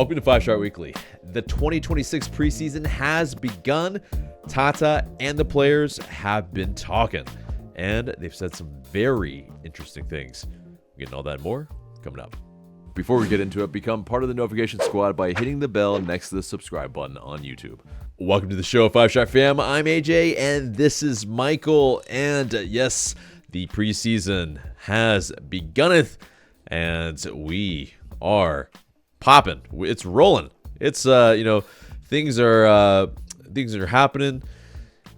Welcome to 5 Star Weekly. The 2026 preseason has begun. Tata and the players have been talking, and they've said some very interesting things. We're getting all that and more coming up. Before we get into it, become part of the notification squad by hitting the bell next to the subscribe button on YouTube. Welcome to the show, 5 Star Fam. I'm AJ, and this is Michael. And yes, the preseason has begunneth, and we are popping. It's rolling. It's things are happening.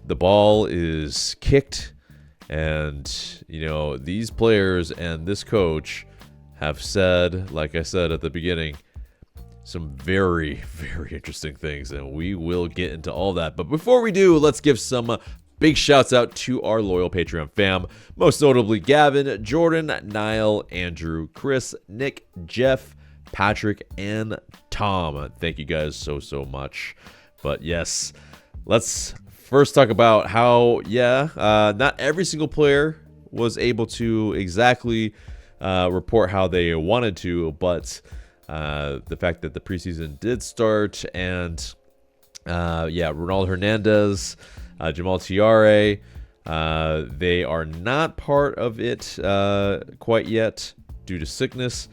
The ball is kicked, and these players and this coach have said, like I said at the beginning, some very, very interesting things, and we will get into all that. But before we do, let's give some big shouts out to our loyal Patreon fam, most notably Gavin, Jordan, Niall, Andrew, Chris, Nick, Jeff, Patrick, and Tom. Thank you guys so much. But yes, let's first talk about how, not every single player was able to exactly report how they wanted to, but the fact that the preseason did start, and Ronaldo Hernandez, Jamal Tiare, they are not part of it quite yet due to sickness.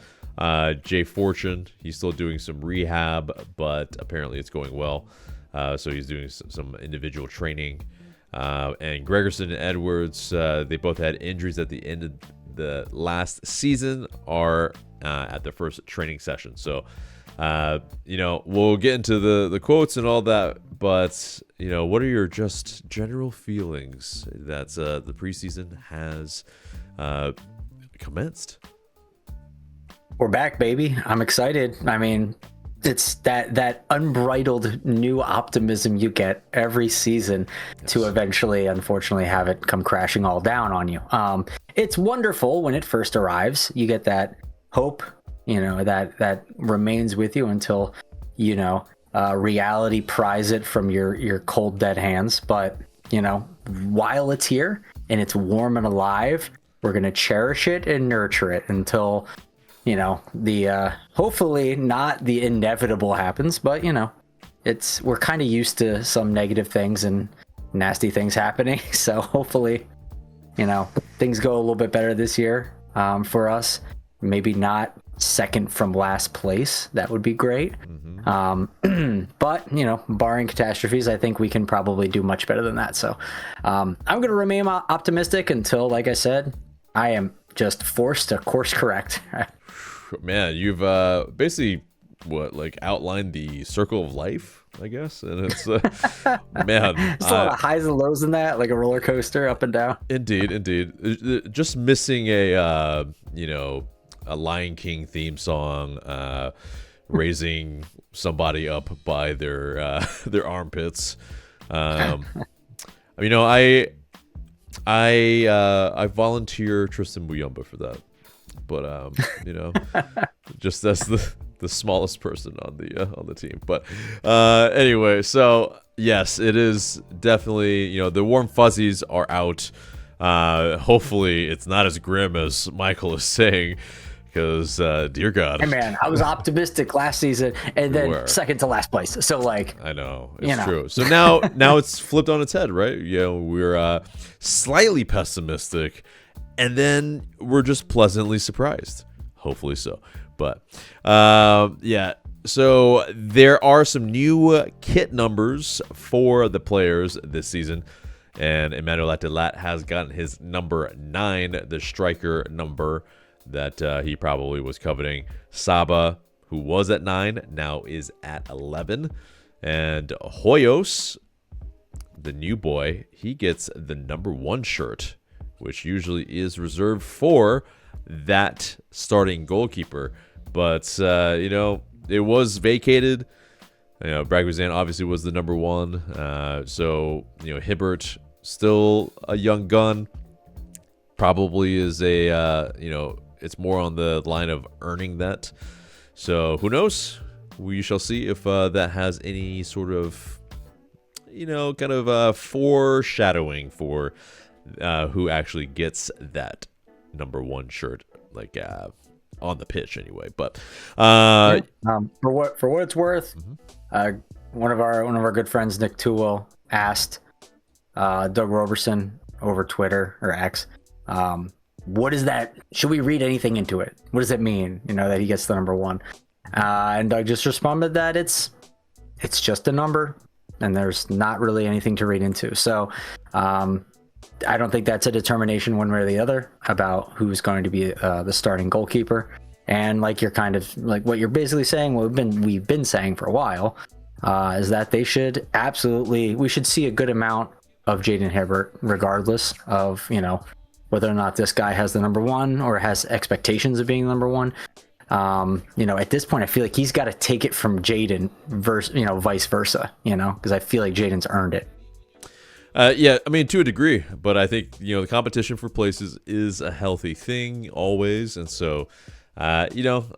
Jay Fortune, he's still doing some rehab, but apparently it's going well. So he's doing some individual training. And Gregerson and Edwards, they both had injuries at the end of the last season, are at their first training session. So, we'll get into the quotes and all that, but, what are your just general feelings that the preseason has commenced? We're back, baby. I'm excited. I mean, it's that unbridled new optimism you get every season to eventually, unfortunately, have it come crashing all down on you. It's wonderful when it first arrives. You get that hope, that remains with you until, reality pries it from your cold, dead hands. But, while it's here and it's warm and alive, we're going to cherish it and nurture it until, the hopefully not the inevitable happens, but we're kind of used to some negative things and nasty things happening. So hopefully, things go a little bit better this year for us. Maybe not second from last place. That would be great. Mm-hmm. But barring catastrophes, I think we can probably do much better than that. So I'm going to remain optimistic until, like I said, I am just forced to course correct. Man, you've basically outlined the circle of life, I guess, and it's man, it's a lot of highs and lows in that, like a roller coaster, up and down. Indeed. Just missing a Lion King theme song, raising somebody up by their armpits. I volunteer Tristan Muyumba for that. But just as the smallest person on the team. But anyway, so yes, it is definitely, the warm fuzzies are out. Hopefully it's not as grim as Michael is saying, because dear God. Hey man, I was optimistic last season and then second to last place. So I know it's true. So now it's flipped on its head, right? We're slightly pessimistic, and then we're just pleasantly surprised. Hopefully so. But so there are some new kit numbers for the players this season, and Emmanuel Latte Lath has gotten his number 9, the striker number that he probably was coveting. Saba, who was at 9, now is at 11, and Hoyos, the new boy, he gets the number 1 shirt, which usually is reserved for that starting goalkeeper. But, it was vacated. Bragwazan obviously was the number 1. So, Hibbert, still a young gun, probably is it's more on the line of earning that. So, who knows? We shall see if that has any sort of, foreshadowing for who actually gets that number 1 shirt. on the pitch anyway. But for what it's worth, one of our good friends, Nick Tuwell, asked Doug Roberson over Twitter or X, what is that? Should we read anything into it? What does it mean? That he gets the number one. And Doug just responded that it's just a number, and there's not really anything to read into. So I don't think that's a determination one way or the other about who's going to be the starting goalkeeper. And like you're kind of like what you're basically saying, what we've been saying for a while, is that we should see a good amount of Jaden Hibbert, regardless of whether or not this guy has the number one or has expectations of being number one. At this point, I feel like he's got to take it from Jaden vice versa, because I feel like Jaden's earned it. Yeah, I mean, to a degree, but I think, the competition for places is a healthy thing always. And so, he let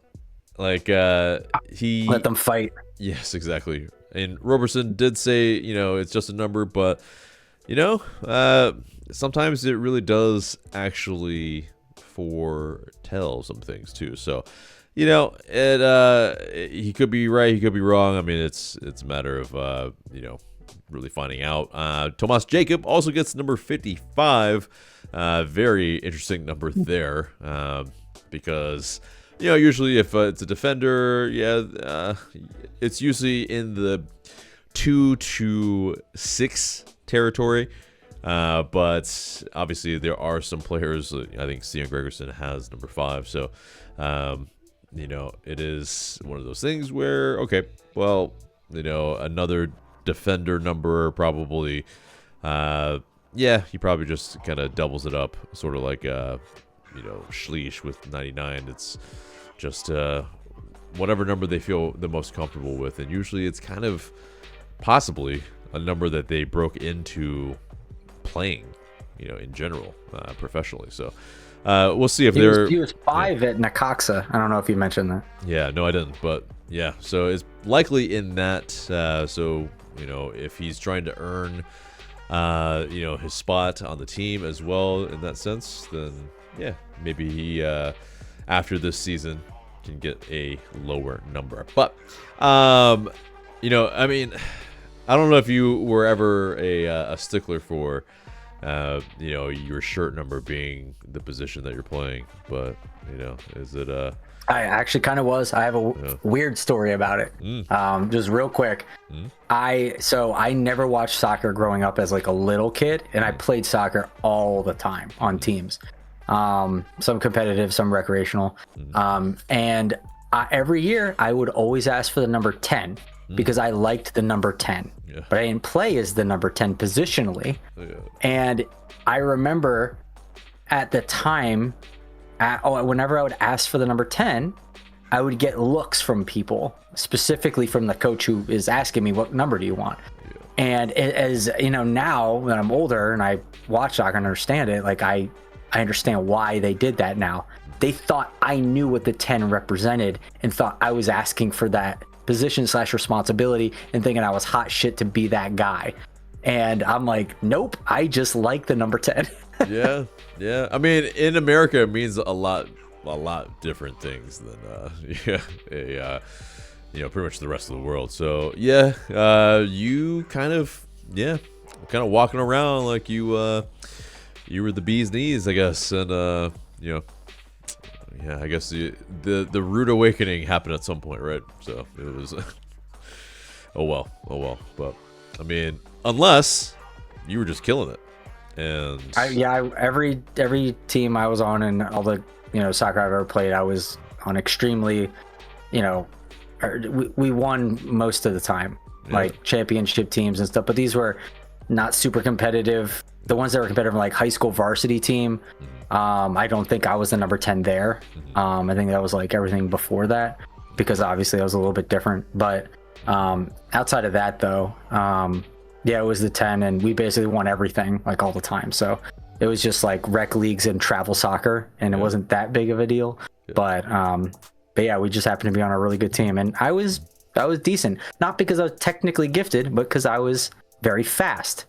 them fight. Yes, exactly. And Roberson did say, it's just a number, but, sometimes it really does actually foretell some things too. So, he could be right, he could be wrong. I mean, it's a matter of, really finding out. Tomas Jacob also gets number 55. Very interesting number there, because usually if it's a defender, it's usually in the 2 to 6 territory. But obviously there are some players. I think Stian Gregerson has number 5. So, it is one of those things where, okay, well, another defender number probably, he probably just kind of doubles it up, sort of like Schleich with 99. It's just whatever number they feel the most comfortable with, and usually it's kind of possibly a number that they broke into playing, in general, professionally. So we'll see if he was 5 at Necaxa. I don't know if you mentioned that. Yeah, no, I didn't, but yeah, so it's likely in that. So if he's trying to earn, his spot on the team as well in that sense, then yeah, maybe he, after this season, can get a lower number. But, I mean, I don't know if you were ever a stickler for, your shirt number being the position that you're playing, but, is it I actually kind of was. I have a weird story about it. Just real quick. I never watched soccer growing up as like a little kid, and I played soccer all the time on teams. Some competitive, some recreational. And every year I would always ask for the number 10 because I liked the number 10. Yeah. But I didn't play as the number 10 positionally. Yeah. And I remember at the time, whenever I wowould ask for the number 10, I would get looks from people, specifically from the coach who is asking me, what number do you want? Yeah. And as now that I'm older and I watch soccer and understand it, like I understand why they did that now. They thought I knew what the 10 represented and thought I was asking for that position / responsibility and thinking I was hot shit to be that guy. And I'm like, nope, I just like the number 10. Yeah. I mean, in America, it means a lot different things than pretty much the rest of the world. So yeah, you kind of walking around like you were the bee's knees, I guess, and I guess the rude awakening happened at some point, right? So it was oh well, but I mean, unless you were just killing it. And every team I was on and all the soccer I've ever played, I was on extremely, we won most of the time, like championship teams and stuff. But these were not super competitive. The ones that were competitive, like high school varsity team, I don't think I was the number 10 there. I think that was like everything before that, because obviously I was a little bit different. But outside of that, though. Yeah, it was the 10, and we basically won everything, like, all the time. So it was just like rec leagues and travel soccer, and it wasn't that big of a deal. But yeah, we just happened to be on a really good team, and I was decent. Not because I was technically gifted, but because I was very fast.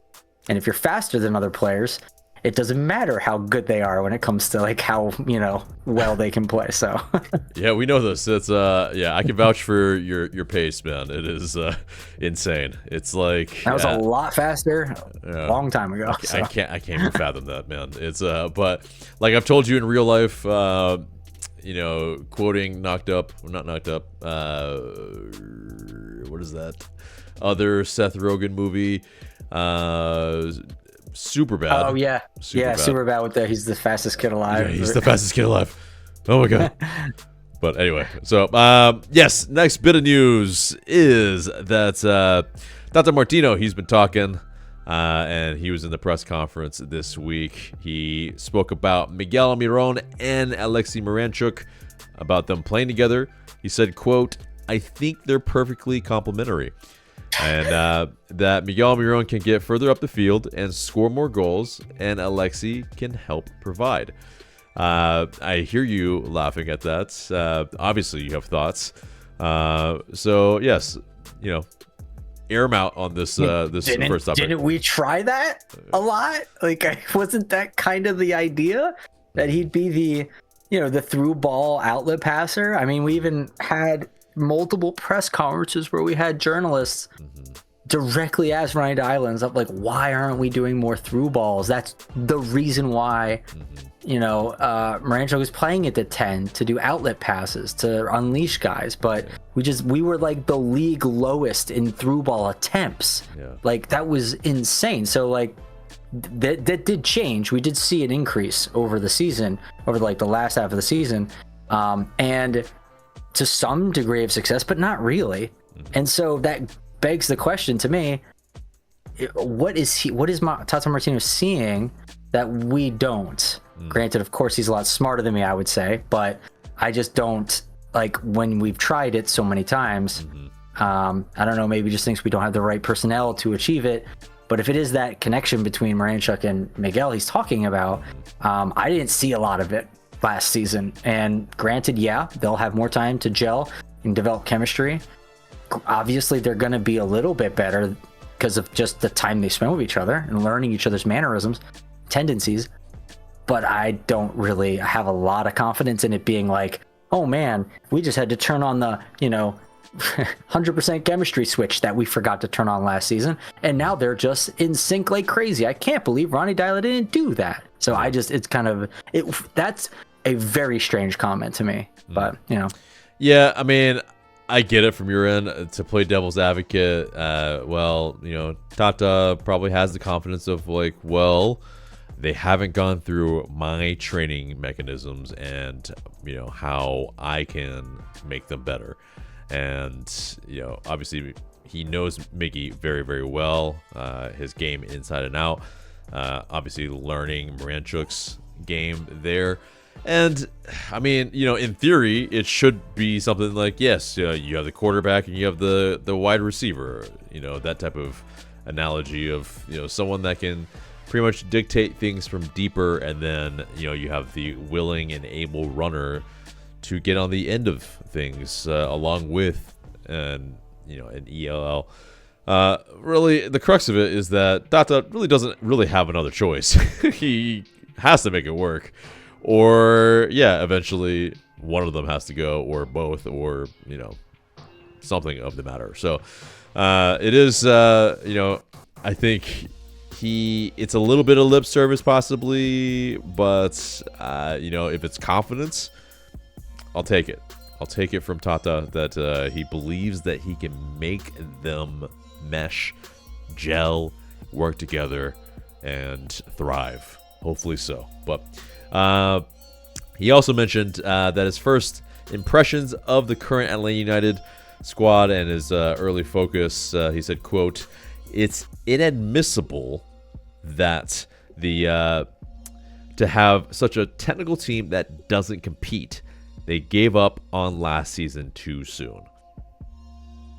And if you're faster than other players it doesn't matter how good they are when it comes to like how, well they can play. So yeah, we know this. It's I can vouch for your pace, man. It is insane. It's like that was a lot faster a long time ago. I can't even fathom that, man. It's but like I've told you in real life, quoting Knocked Up, not Knocked Up, what is that other Seth Rogen movie, Superbad. Oh yeah, Superbad with he's the fastest kid alive. Yeah, he's the fastest kid alive. Oh my god. But anyway, so yes, next bit of news is that Tata Martino, he's been talking, and he was in the press conference this week. He spoke about Miguel Almiron and Alexei Miranchuk, about them playing together. He said, quote, "I think they're perfectly complementary." And that Miguel Almiron can get further up the field and score more goals, and Alexei can help provide. I hear you laughing at that. Obviously, you have thoughts. So yes, air them out on this first topic. Didn't we try that a lot? Like, wasn't that kind of the idea that he'd be the through ball outlet passer? I mean, we even had multiple press conferences where we had journalists directly ask Ronnie Dylan's up, like, why aren't we doing more through balls? That's the reason why. Miranchuk was playing at the 10 to do outlet passes to unleash guys, but we were like the league lowest in through ball attempts. Like, that was insane. So like that did change. We did see an increase over the season, over like the last half of the season, and to some degree of success, but not really. And so that begs the question to me: what is Tata Martino seeing that we don't? Granted, of course, he's a lot smarter than me, I would say, but I just don't, like, when we've tried it so many times. I don't know, maybe just thinks we don't have the right personnel to achieve it. But if it is that connection between Miranchuk and Miguel he's talking about, I didn't see a lot of it last season. And granted, yeah, they'll have more time to gel and develop chemistry. Obviously, they're going to be a little bit better because of just the time they spend with each other and learning each other's mannerisms, tendencies. But I don't really have a lot of confidence in it being like, oh man, we just had to turn on the, 100% chemistry switch that we forgot to turn on last season, and now they're just in sync like crazy. I can't believe Ronnie Dyla didn't do that. So it's kind of, that's a very strange comment to me, but Yeah, I mean, I get it from your end. To play devil's advocate, Tata probably has the confidence of like, well, they haven't gone through my training mechanisms and, how I can make them better. And, obviously he knows Miggy very, very well, his game inside and out. Obviously learning Miranchuk's game there. And, I mean, in theory, it should be something like, yes, you have the quarterback and you have the wide receiver, that type of analogy of, someone that can pretty much dictate things from deeper, and then you have the willing and able runner to get on the end of things along with an ELL. Really, the crux of it is that Tata really doesn't really have another choice. He has to make it work, or eventually one of them has to go, or both, or something of the matter. So it is I think it's a little bit of lip service possibly, but if it's confidence, I'll take it. I'll take it from Tata that he believes that he can make them mesh, gel, work together, and thrive. Hopefully so. But he also mentioned that his first impressions of the current Atlanta United squad and his early focus, he said, quote, "It's inadmissible that to have such a technical team that doesn't compete. They gave up on last season too soon."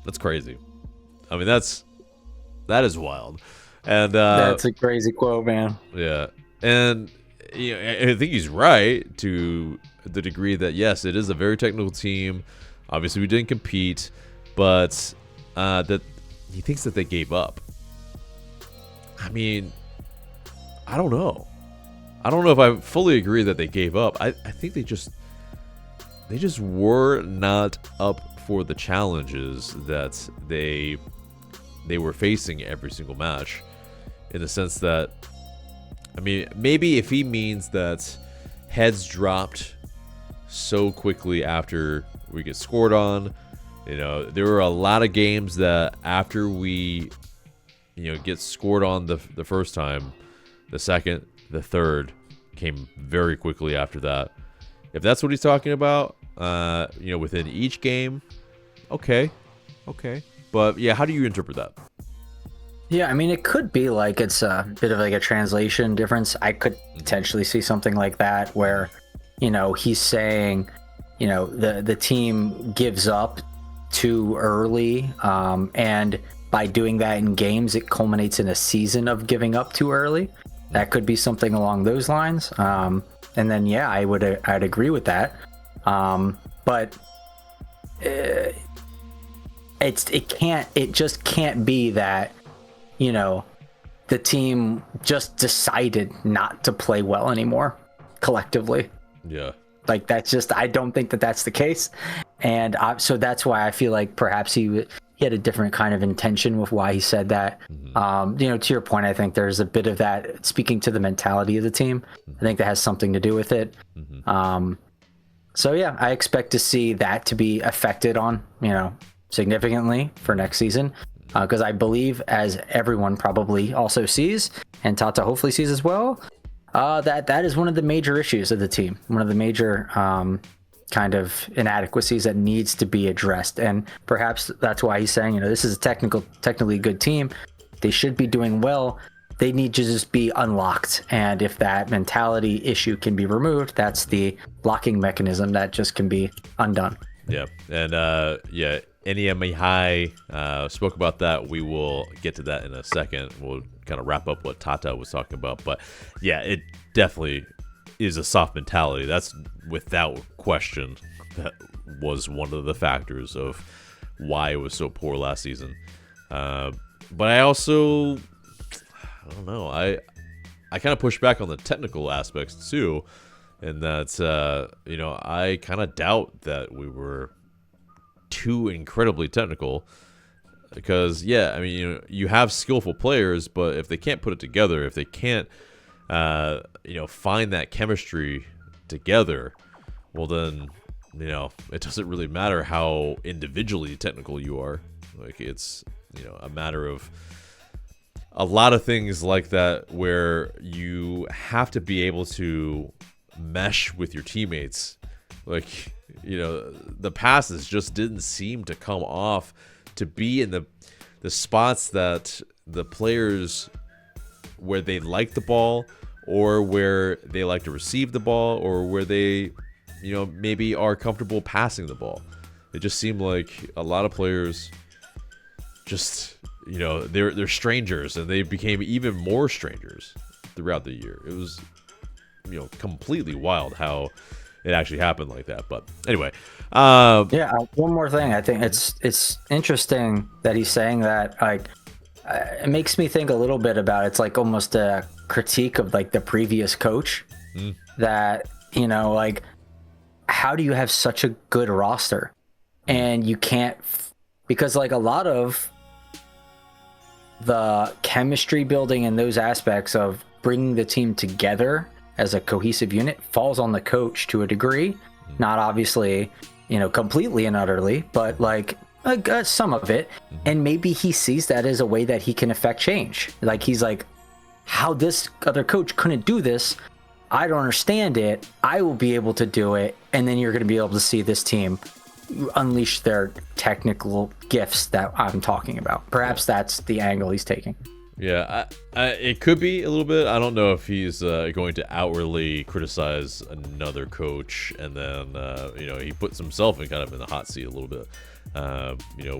That's crazy. I mean, that is wild. And that's a crazy quote, man. Yeah. And I think he's right to the degree that, yes, it is a very technical team. Obviously, we didn't compete, but that he thinks that they gave up. I mean, I don't know. I don't know if I fully agree that they gave up. I think they just were not up for the challenges that they were facing every single match, in the sense that, I mean, maybe if he means that heads dropped so quickly after we get scored on, there were a lot of games that after we, get scored on the first time, the second, the third came very quickly after that. If that's what he's talking about, within each game, okay. But yeah, how do you interpret that? Yeah, I mean, it could be like it's a bit of like a translation difference. I could potentially see something like that where, he's saying, the team gives up too early, and by doing that in games, it culminates in a season of giving up too early. That could be something along those lines. And then, yeah, I'd agree with that. But it just can't be that, the team just decided not to play well anymore collectively. Yeah. Like, that's just, I don't think that that's the case. And so that's why I feel like perhaps he had a different kind of intention with why he said that. To your point, I think there's a bit of that speaking to the mentality of the team. I think that has something to do with it. So yeah, I expect to see that to be affected on, significantly for next season. Because I believe, as everyone probably also sees, and Tata hopefully sees as well, that is one of the major issues of the team. One of the major kind of inadequacies that needs to be addressed. And perhaps that's why he's saying, this is a technically good team. They should be doing well. They need to just be unlocked. And if that mentality issue can be removed, that's the locking mechanism that just can be undone. Yeah. And NEMA High spoke about that. We will get to that in a second. We'll kind of wrap up what Tata was talking about. But yeah, it definitely is a soft mentality. That's without question. That was one of the factors of why it was so poor last season. But I also, I don't know. I kind of push back on the technical aspects too, in that I kind of doubt that we were too incredibly technical, because you have skillful players, but if they can't put it together, if they can't find that chemistry together, well then it doesn't really matter how individually technical you are. Like, it's a matter of a lot of things like that, where you have to be able to mesh with your teammates. Like, the passes just didn't seem to come off to be in the spots that the players, where they like the ball, or where they like to receive the ball, or where they, maybe are comfortable passing the ball. It just seemed like a lot of players just, they're strangers, and they became even more strangers throughout the year. It was, completely wild how it actually happened like that. But anyway, one more thing. I think it's interesting that he's saying that. Like, it makes me think a little bit about, it's like almost a critique of like the previous coach. That, like, how do you have such a good roster and you can't, because like a lot of the chemistry building and those aspects of bringing the team together as a cohesive unit falls on the coach to a degree. Not obviously, completely and utterly, but like some of it. And maybe he sees that as a way that he can affect change. Like, he's like, how this other coach couldn't do this, I don't understand it. I will be able to do it. And then you're going to be able to see this team unleash their technical gifts that I'm talking about. Perhaps that's the angle he's taking. Yeah, it could be a little bit. I don't know if he's going to outwardly criticize another coach, and then he puts himself in kind of in the hot seat a little bit,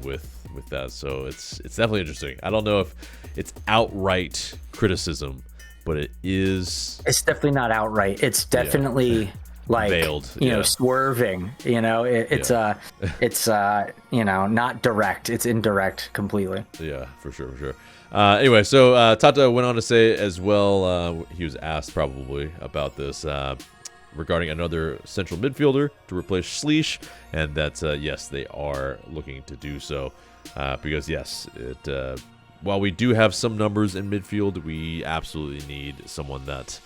with that. So it's definitely interesting. I don't know if it's outright criticism, but it is. It's definitely not outright. It's definitely like veiled, swerving. It's not direct. It's indirect completely. Yeah, for sure. Anyway, so Tata went on to say as well, he was asked probably about this regarding another central midfielder to replace Schleich, and that yes, they are looking to do so because yes, while we do have some numbers in midfield, we absolutely need someone that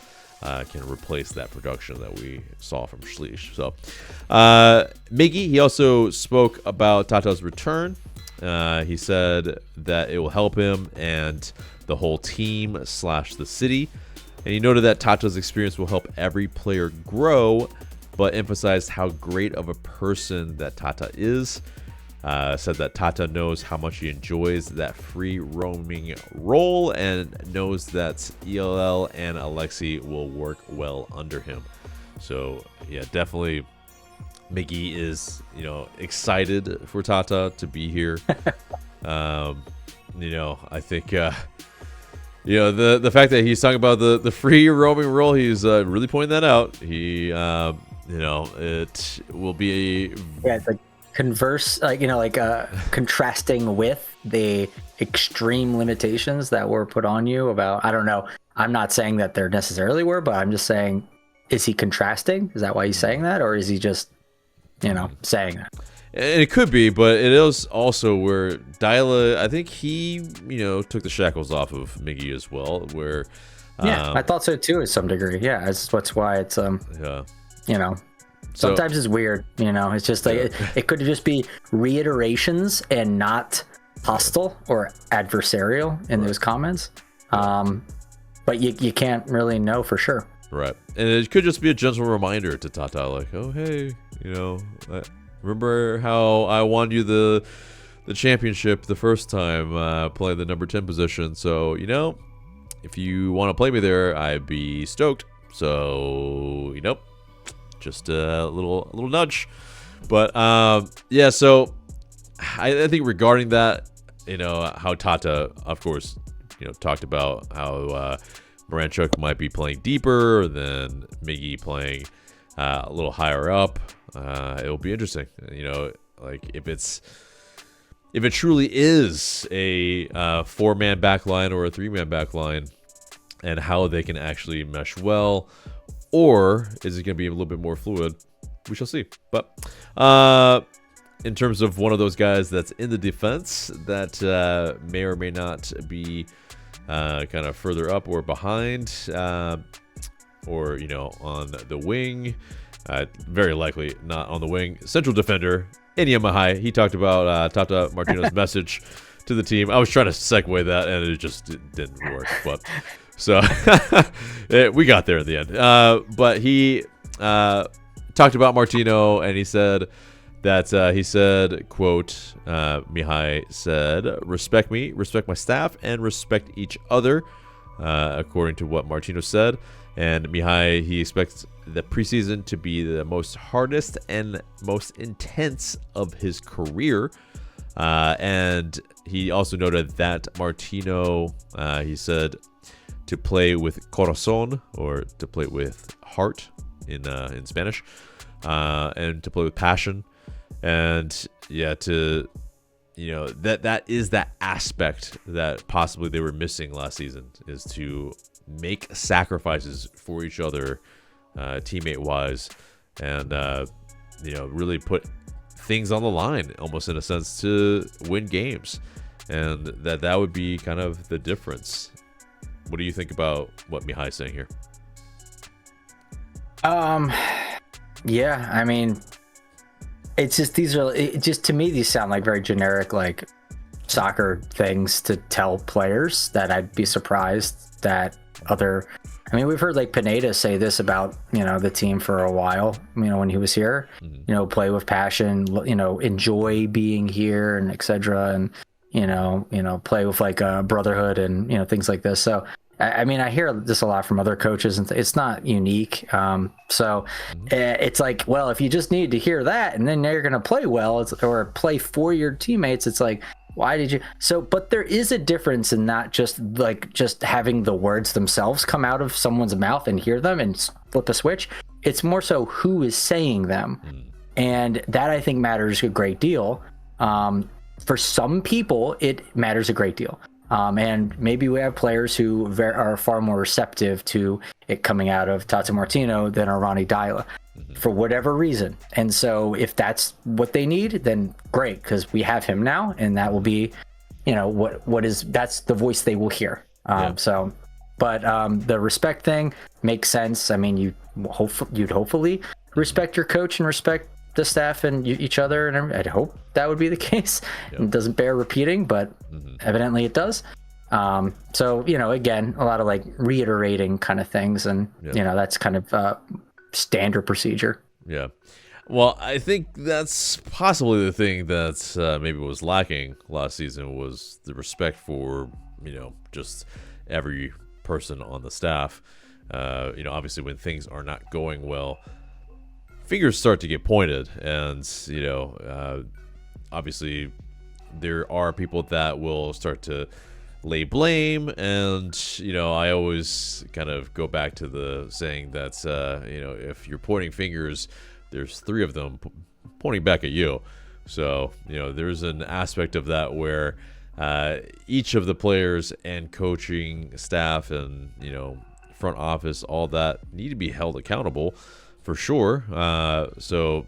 can replace that production that we saw from Schleich. So Miggy, he also spoke about Tata's return. He said that it will help him and the whole team / the city. And he noted that Tata's experience will help every player grow, but emphasized how great of a person that Tata is. Said that Tata knows how much he enjoys that free roaming role and knows that ELL and Alexi will work well under him. So yeah, definitely Miggy is, excited for Tata to be here. I think, the fact that he's talking about the free roaming role, he's really pointing that out. He, it will be contrasting with the extreme limitations that were put on you about, I don't know. I'm not saying that there necessarily were, but I'm just saying, is he contrasting? Is that why he's saying that? Or is he just, saying that? And it could be, but it is also where Dyla, I think he, took the shackles off of Miggy as well, where... I thought so too, to some degree. Yeah, that's why it's, sometimes it's weird, it's just like, it could just be reiterations and not hostile or adversarial in those comments. But you can't really know for sure. Right. And it could just be a gentle reminder to Tata, like, oh, hey, remember how I won you the championship the first time playing the number 10 position. So, if you want to play me there, I'd be stoked. So, just a little nudge. But, so I think regarding that, how Tata, of course, talked about how Moranchuk might be playing deeper than Miggy playing a little higher up. It'll be interesting, like if it truly is a 4-man back line or a 3-man back line, and how they can actually mesh well, or is it going to be a little bit more fluid? We shall see. But in terms of one of those guys that's in the defense that may or may not be kind of further up or behind, or on the wing, very likely not on the wing. Central defender Inya Mahai. He talked about Tata Martino's message to the team. I was trying to segue that, and it just didn't work. But so we got there in the end. But he talked about Martino, and he said that quote, Mihai said, respect me, respect my staff, and respect each other, according to what Martino said. And Mihai, he expects the preseason to be the most hardest and most intense of his career. And he also noted that Martino, he said, to play with corazón, or to play with heart in Spanish, and to play with passion. And yeah, that is that aspect that possibly they were missing last season, is to make sacrifices for each other, teammate wise, and really put things on the line, almost in a sense, to win games. And that would be kind of the difference. What do you think about what Mihai's saying here? Yeah, I mean, it's just, to me, these sound like very generic, like soccer things to tell players, that I'd be surprised that we've heard like Pineda say this about, the team for a while, when he was here, play with passion, enjoy being here, and etc. And, play with like a brotherhood and, things like this. So, I hear this a lot from other coaches, and it's not unique. It's like, well, if you just need to hear that and then you're going to play well, or play for your teammates, it's like, why did you? So, but there is a difference in not just having the words themselves come out of someone's mouth and hear them and flip a switch, It's more so who is saying them. And that I think matters a great deal. For some people, it matters a great deal. And maybe we have players who are far more receptive to it coming out of Tata Martino than are Ronnie Dyla for whatever reason. And so if that's what they need, then great, because we have him now, and that will be, that's the voice they will hear. So, but the respect thing makes sense. I mean, you'd hopefully respect your coach and respect the staff and each other, and I'd hope that would be the case. It doesn't bear repeating, but evidently it does. So again, a lot of like reiterating kind of things, and that's kind of standard procedure. Yeah. Well, I think that's possibly the thing that maybe was lacking last season, was the respect for just every person on the staff. Obviously when things are not going well, fingers start to get pointed, and obviously there are people that will start to lay blame, and I always kind of go back to the saying that if you're pointing fingers, there's three of them pointing back at you. So there's an aspect of that where each of the players and coaching staff and front office, all that, need to be held accountable for sure. So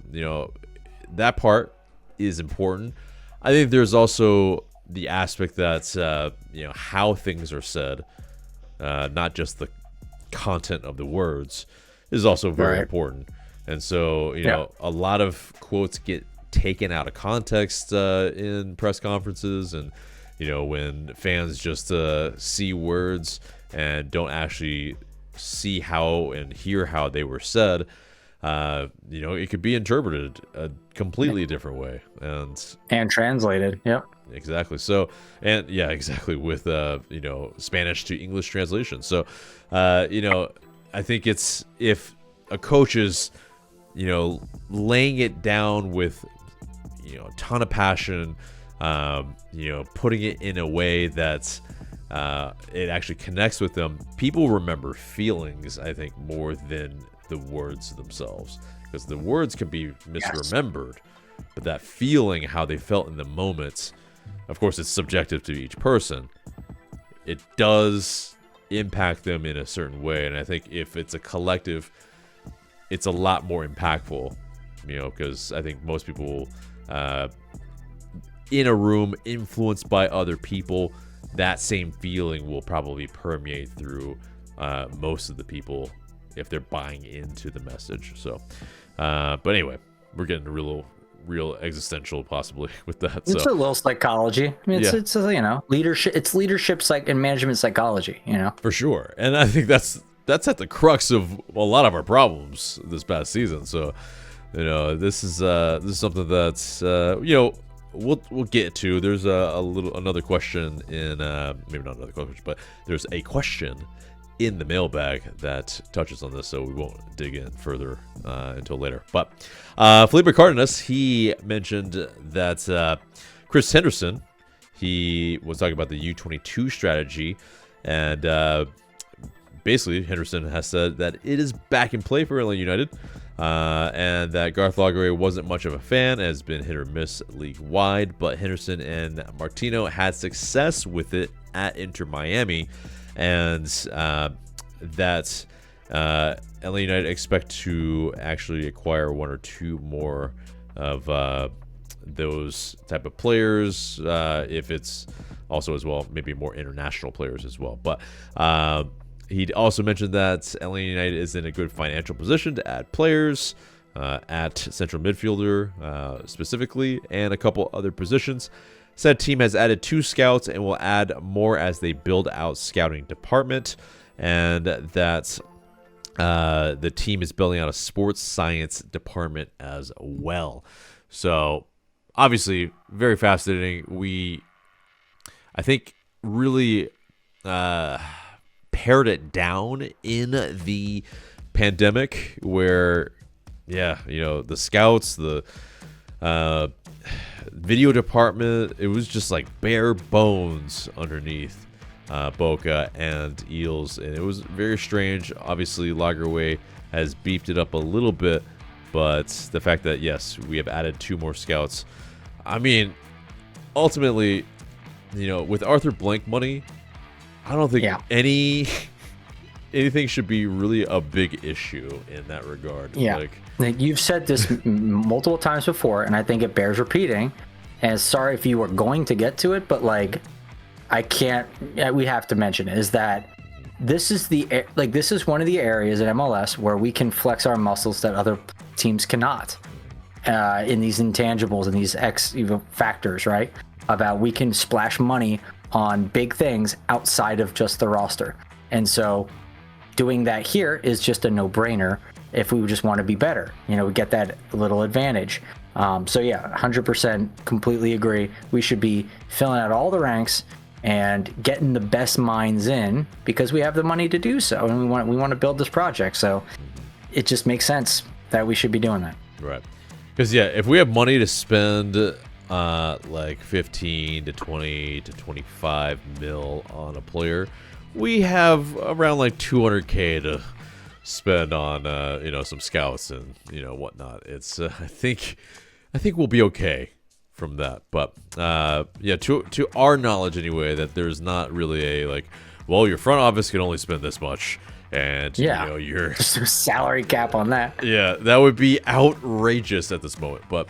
that part is important. I think there's also the aspect that how things are said, not just the content of the words, is also very important. And so a lot of quotes get taken out of context in press conferences, and when fans just see words and don't actually see how and hear how they were said, it could be interpreted a completely different way and translated. Yep. Exactly. So, and yeah, exactly, with Spanish to English translation. So, I think it's, if a coach is laying it down with a ton of passion, putting it in a way that it actually connects with them, people remember feelings, I think, more than the words themselves, because the words can be misremembered, but that feeling, how they felt in the moments, of course it's subjective to each person, it does impact them in a certain way. And I think if it's a collective, it's a lot more impactful, because I think most people in a room influenced by other people, that same feeling will probably permeate through most of the people if they're buying into the message. So, but anyway, we're getting real existential possibly with that. It's a little psychology. I mean, it's leadership. It's leadership and management psychology. For sure. And I think that's at the crux of a lot of our problems this past season. So, this is something that's we'll get to. There's another question in maybe not another question, but there's a question in the mailbag that touches on this, so we won't dig in further until later. But Felipe Cardenas, he mentioned that Chris Henderson, he was talking about the U22 strategy, and basically Henderson has said that it is back in play for Atlanta United, and that Garth Lagerwey wasn't much of a fan, has been hit or miss league-wide, but Henderson and Martino had success with it at Inter Miami, and that Atlanta United expect to actually acquire one or two more of those type of players, if it's also as well maybe more international players as well. But he also mentioned that Atlanta United is in a good financial position to add players at central midfielder specifically, and a couple other positions. Said team has added 2 scouts and will add more as they build out scouting department, and that the team is building out a sports science department as well. So obviously very fascinating. I think really pared it down in the pandemic, where the scouts, the video department, it was just like bare bones underneath Boca and Eels, and it was very strange. Obviously Lagerwey has beefed it up a little bit. But the fact that, yes, we have added 2 more scouts. I mean, ultimately, with Arthur Blank money, I don't think anything should be really a big issue in that regard. Yeah. Like you've said this multiple times before, and I think it bears repeating. And sorry if you were going to get to it, but like, we have to mention it, is that this is one of the areas in MLS where we can flex our muscles that other teams cannot, in these intangibles and these factors, right? About we can splash money on big things outside of just the roster. And so doing that here is just a no-brainer if we just want to be better. We get that little advantage. So yeah, 100% completely agree. We should be filling out all the ranks and getting the best minds in because we have the money to do so, and we want to build this project. So it just makes sense that we should be doing that. Right. Because if we have money to spend like 15 to 20 to 25 mil on a player, we have around like 200K to spend on some scouts and whatnot. It's I think we'll be okay from that. But to our knowledge anyway, that there's not really a your front office can only spend this much, and you're just a salary cap on that. Yeah, that would be outrageous at this moment. But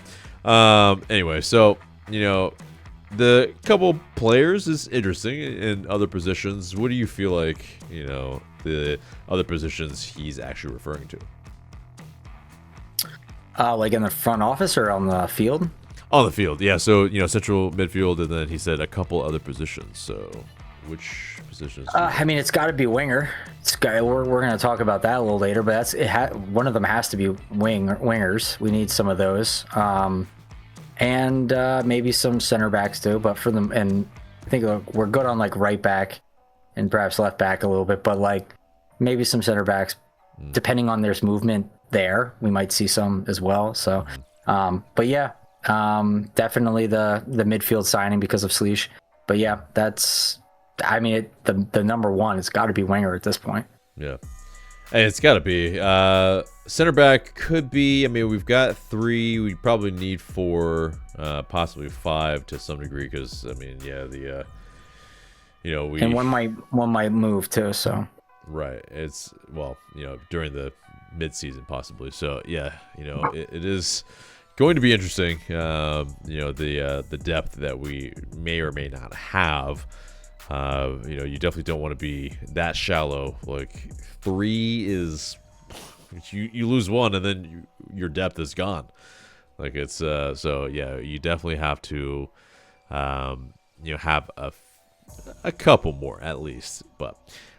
anyway, so the couple players is interesting in other positions. What do you feel like the other positions he's actually referring to? Like in the front office or on the field? On the field, yeah. So, central midfield, and then he said a couple other positions. So, which positions? I mean, it's got to be winger. We're going to talk about that a little later, but one of them has to be wingers. We need some of those. And maybe some center backs too, but for them, and I think we're good on like right back and perhaps left back a little bit, but like maybe some center backs, depending on there's movement there, we might see some as well. So, but yeah, definitely the midfield signing because of Sleesh. But yeah, the number one, it's got to be winger at this point. Yeah. And it's got to be. Center back could be. I mean, we've got 3. We probably need 4, possibly 5 to some degree. Because I mean, we and one might move too. So right. It's during the mid-season possibly. So yeah, it is going to be interesting. The depth that we may or may not have. You definitely don't want to be that shallow. Like 3 is you lose 1 and then your depth is gone. Like it's so yeah, you definitely have to have a couple more at least, but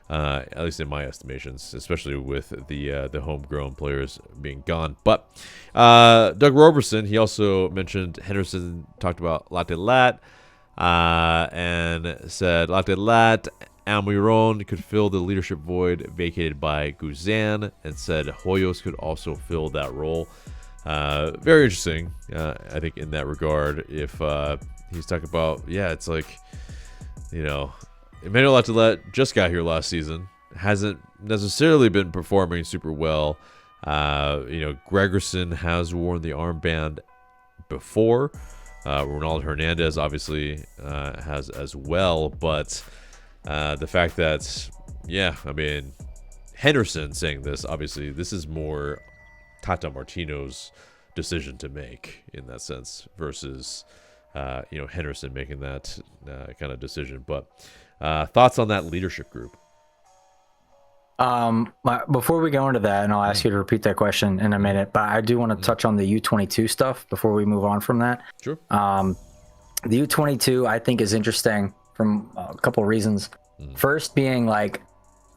at least in my estimations, especially with the homegrown players being gone. But Doug Roberson, he also mentioned Henderson talked about Latte Lath. And said Latte Lath, Almiron could fill the leadership void vacated by Guzan, and said Hoyos could also fill that role. Very interesting, I think, in that regard. If he's talking about, it's like, Emmanuel Latte Lath just got here last season, hasn't necessarily been performing super well. Gregerson has worn the armband before. Ronaldo Hernandez obviously has as well, but the fact that, I mean, Henderson saying this, obviously this is more Tata Martino's decision to make in that sense versus, Henderson making that kind of decision. But thoughts on that leadership group? Before we go into that, and I'll ask you to repeat that question in a minute, but I do want to touch on the U22 stuff before we move on from that. Sure. The U22 I think is interesting from a couple of reasons. First being like,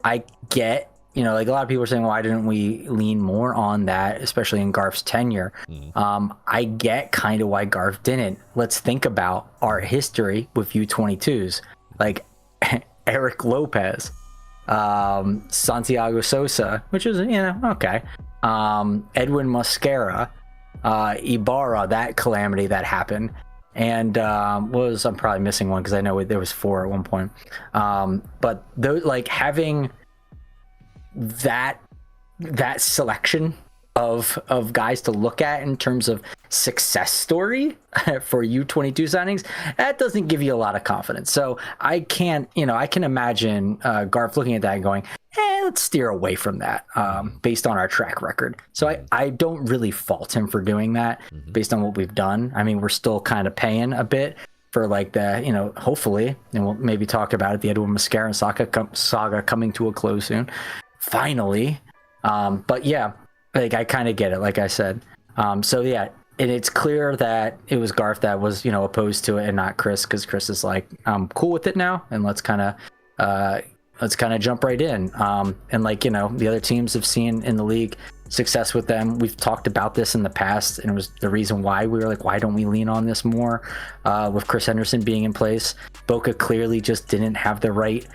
I get, like a lot of people are saying, why didn't we lean more on that, especially in Garf's tenure? I get kind of why Garf didn't. Let's think about our history with U22s, like Eric Lopez, Santiago Sosa, which is, okay. Edwin Mosquera, Ibarra, that calamity that happened. And I'm probably missing one because I know there was 4 at one point. But those, like, having that that selection of guys to look at in terms of success story for U22 signings, that doesn't give you a lot of confidence. So I can't, I can imagine Garth looking at that and going, let's steer away from that based on our track record. So I don't really fault him for doing that based on what we've done. I mean, we're still kind of paying a bit for like the, hopefully, and we'll maybe talk about it, the Edwin Mosquera saga coming to a close soon, finally. But yeah, like I kind of get it, like I said. So yeah, and it's clear that it was Garth that was, opposed to it and not Chris, because Chris is like, I'm cool with it now, and let's kind of jump right in. And like, the other teams have seen in the league success with them. We've talked about this in the past, and it was the reason why we were like, why don't we lean on this more with Chris Henderson being in place? Boca clearly just didn't have the right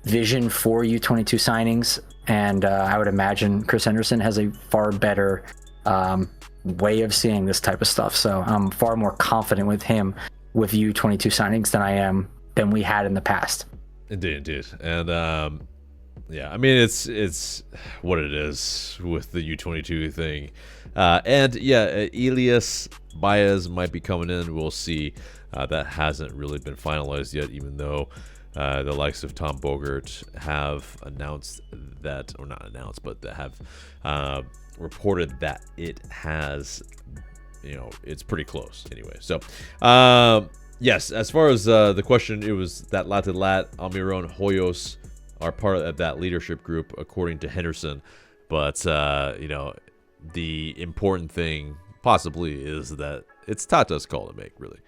vision for U22 signings, and I would imagine Chris Henderson has a far better way of seeing this type of stuff. So I'm far more confident with him with U22 signings than we had in the past. Indeed. And yeah, I mean, it's what it is with the U22 thing. And yeah, Elias Baez might be coming in. We'll see. That hasn't really been finalized yet, even though the likes of Tom Bogert have announced that, or not announced, but that have reported that it has, it's pretty close anyway. So, yes, as far as the question, it was that Latte Lath, Almiron, Hoyos are part of that leadership group, according to Henderson. But, the important thing possibly is that it's Tata's call to make, really.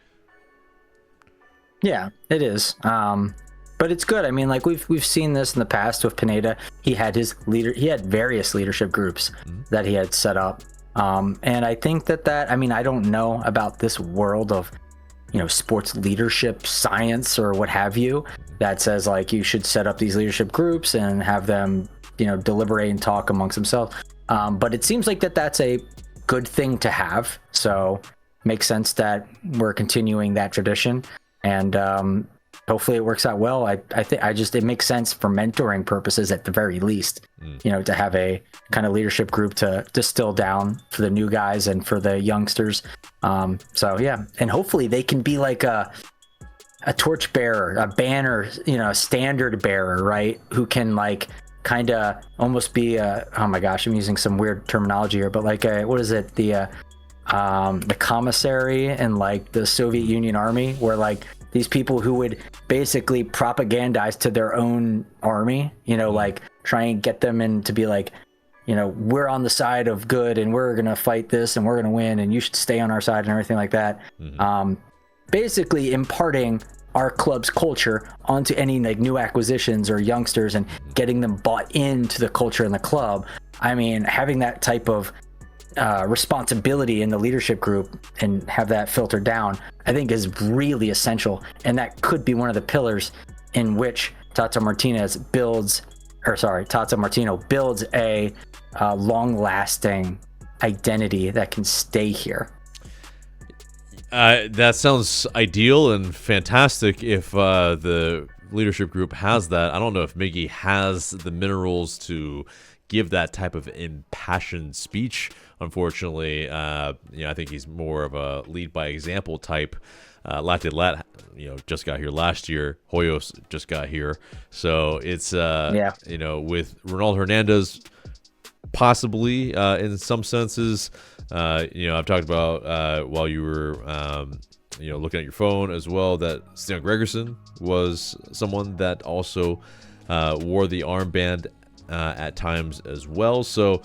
Yeah, it is. But it's good. I mean, like we've seen this in the past with Pineda. He had various leadership groups that he had set up. And I think I mean, I don't know about this world of, sports leadership science or what have you that says like you should set up these leadership groups and have them, deliberate and talk amongst themselves. But it seems like that's a good thing to have. So makes sense that we're continuing that tradition. And hopefully it works out well. I think it makes sense for mentoring purposes at the very least, to have a kind of leadership group to distill down for the new guys and for the youngsters. So yeah, and hopefully they can be like a torch bearer, a banner, a standard bearer, right? Who can like kind of almost be oh my gosh, I'm using some weird terminology here, but like what is it? The commissary in like the Soviet Union army, where like these people who would basically propagandize to their own army, like try and get them in to be like, we're on the side of good and we're going to fight this and we're going to win and you should stay on our side and everything like that. Basically imparting our club's culture onto any like new acquisitions or youngsters and getting them bought into the culture in the club. I mean, having that type of responsibility in the leadership group and have that filtered down, I think is really essential. And that could be one of the pillars in which Tata Martino builds a long-lasting identity that can stay here. That sounds ideal and fantastic if the leadership group has that. I don't know if Miggy has the minerals to give that type of impassioned speech. Unfortunately, I think he's more of a lead by example type. Latte Lath, just got here last year. Hoyos just got here. So it's, with Ronald Hernandez, possibly in some senses. I've talked about while you were, looking at your phone as well, that Stian Gregerson was someone that also wore the armband at times as well. So,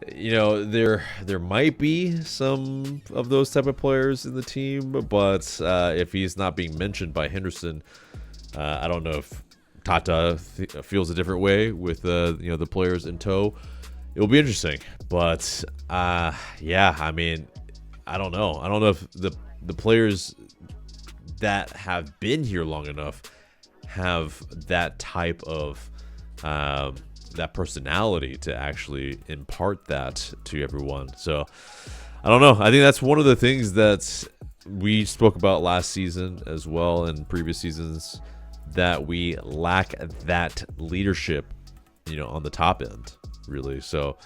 there might be some of those type of players in the team, but if he's not being mentioned by Henderson, I don't know if Tata feels a different way with the players in tow. It'll be interesting, but I mean, I don't know. I don't know if the players that have been here long enough have that type of that personality to actually impart that to everyone. So I don't know. I think that's one of the things that we spoke about last season as well, and previous seasons, that we lack that leadership, on the top end. really. So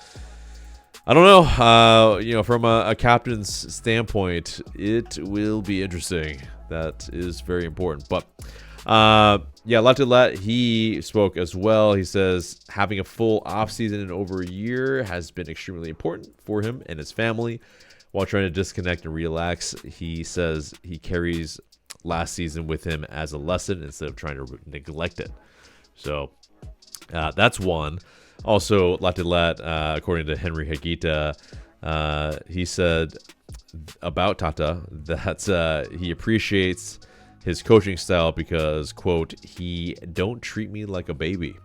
I don't know. From a captain's standpoint, it will be interesting. That is very important. But Latte Lath, he spoke as well. He says having a full offseason in over a year has been extremely important for him and his family. While trying to disconnect and relax, he says he carries last season with him as a lesson instead of trying to neglect it. So that's one. Also, Latte Lath, according to Henry Higuita, he said about Tata that he appreciates his coaching style because, quote, he don't treat me like a baby.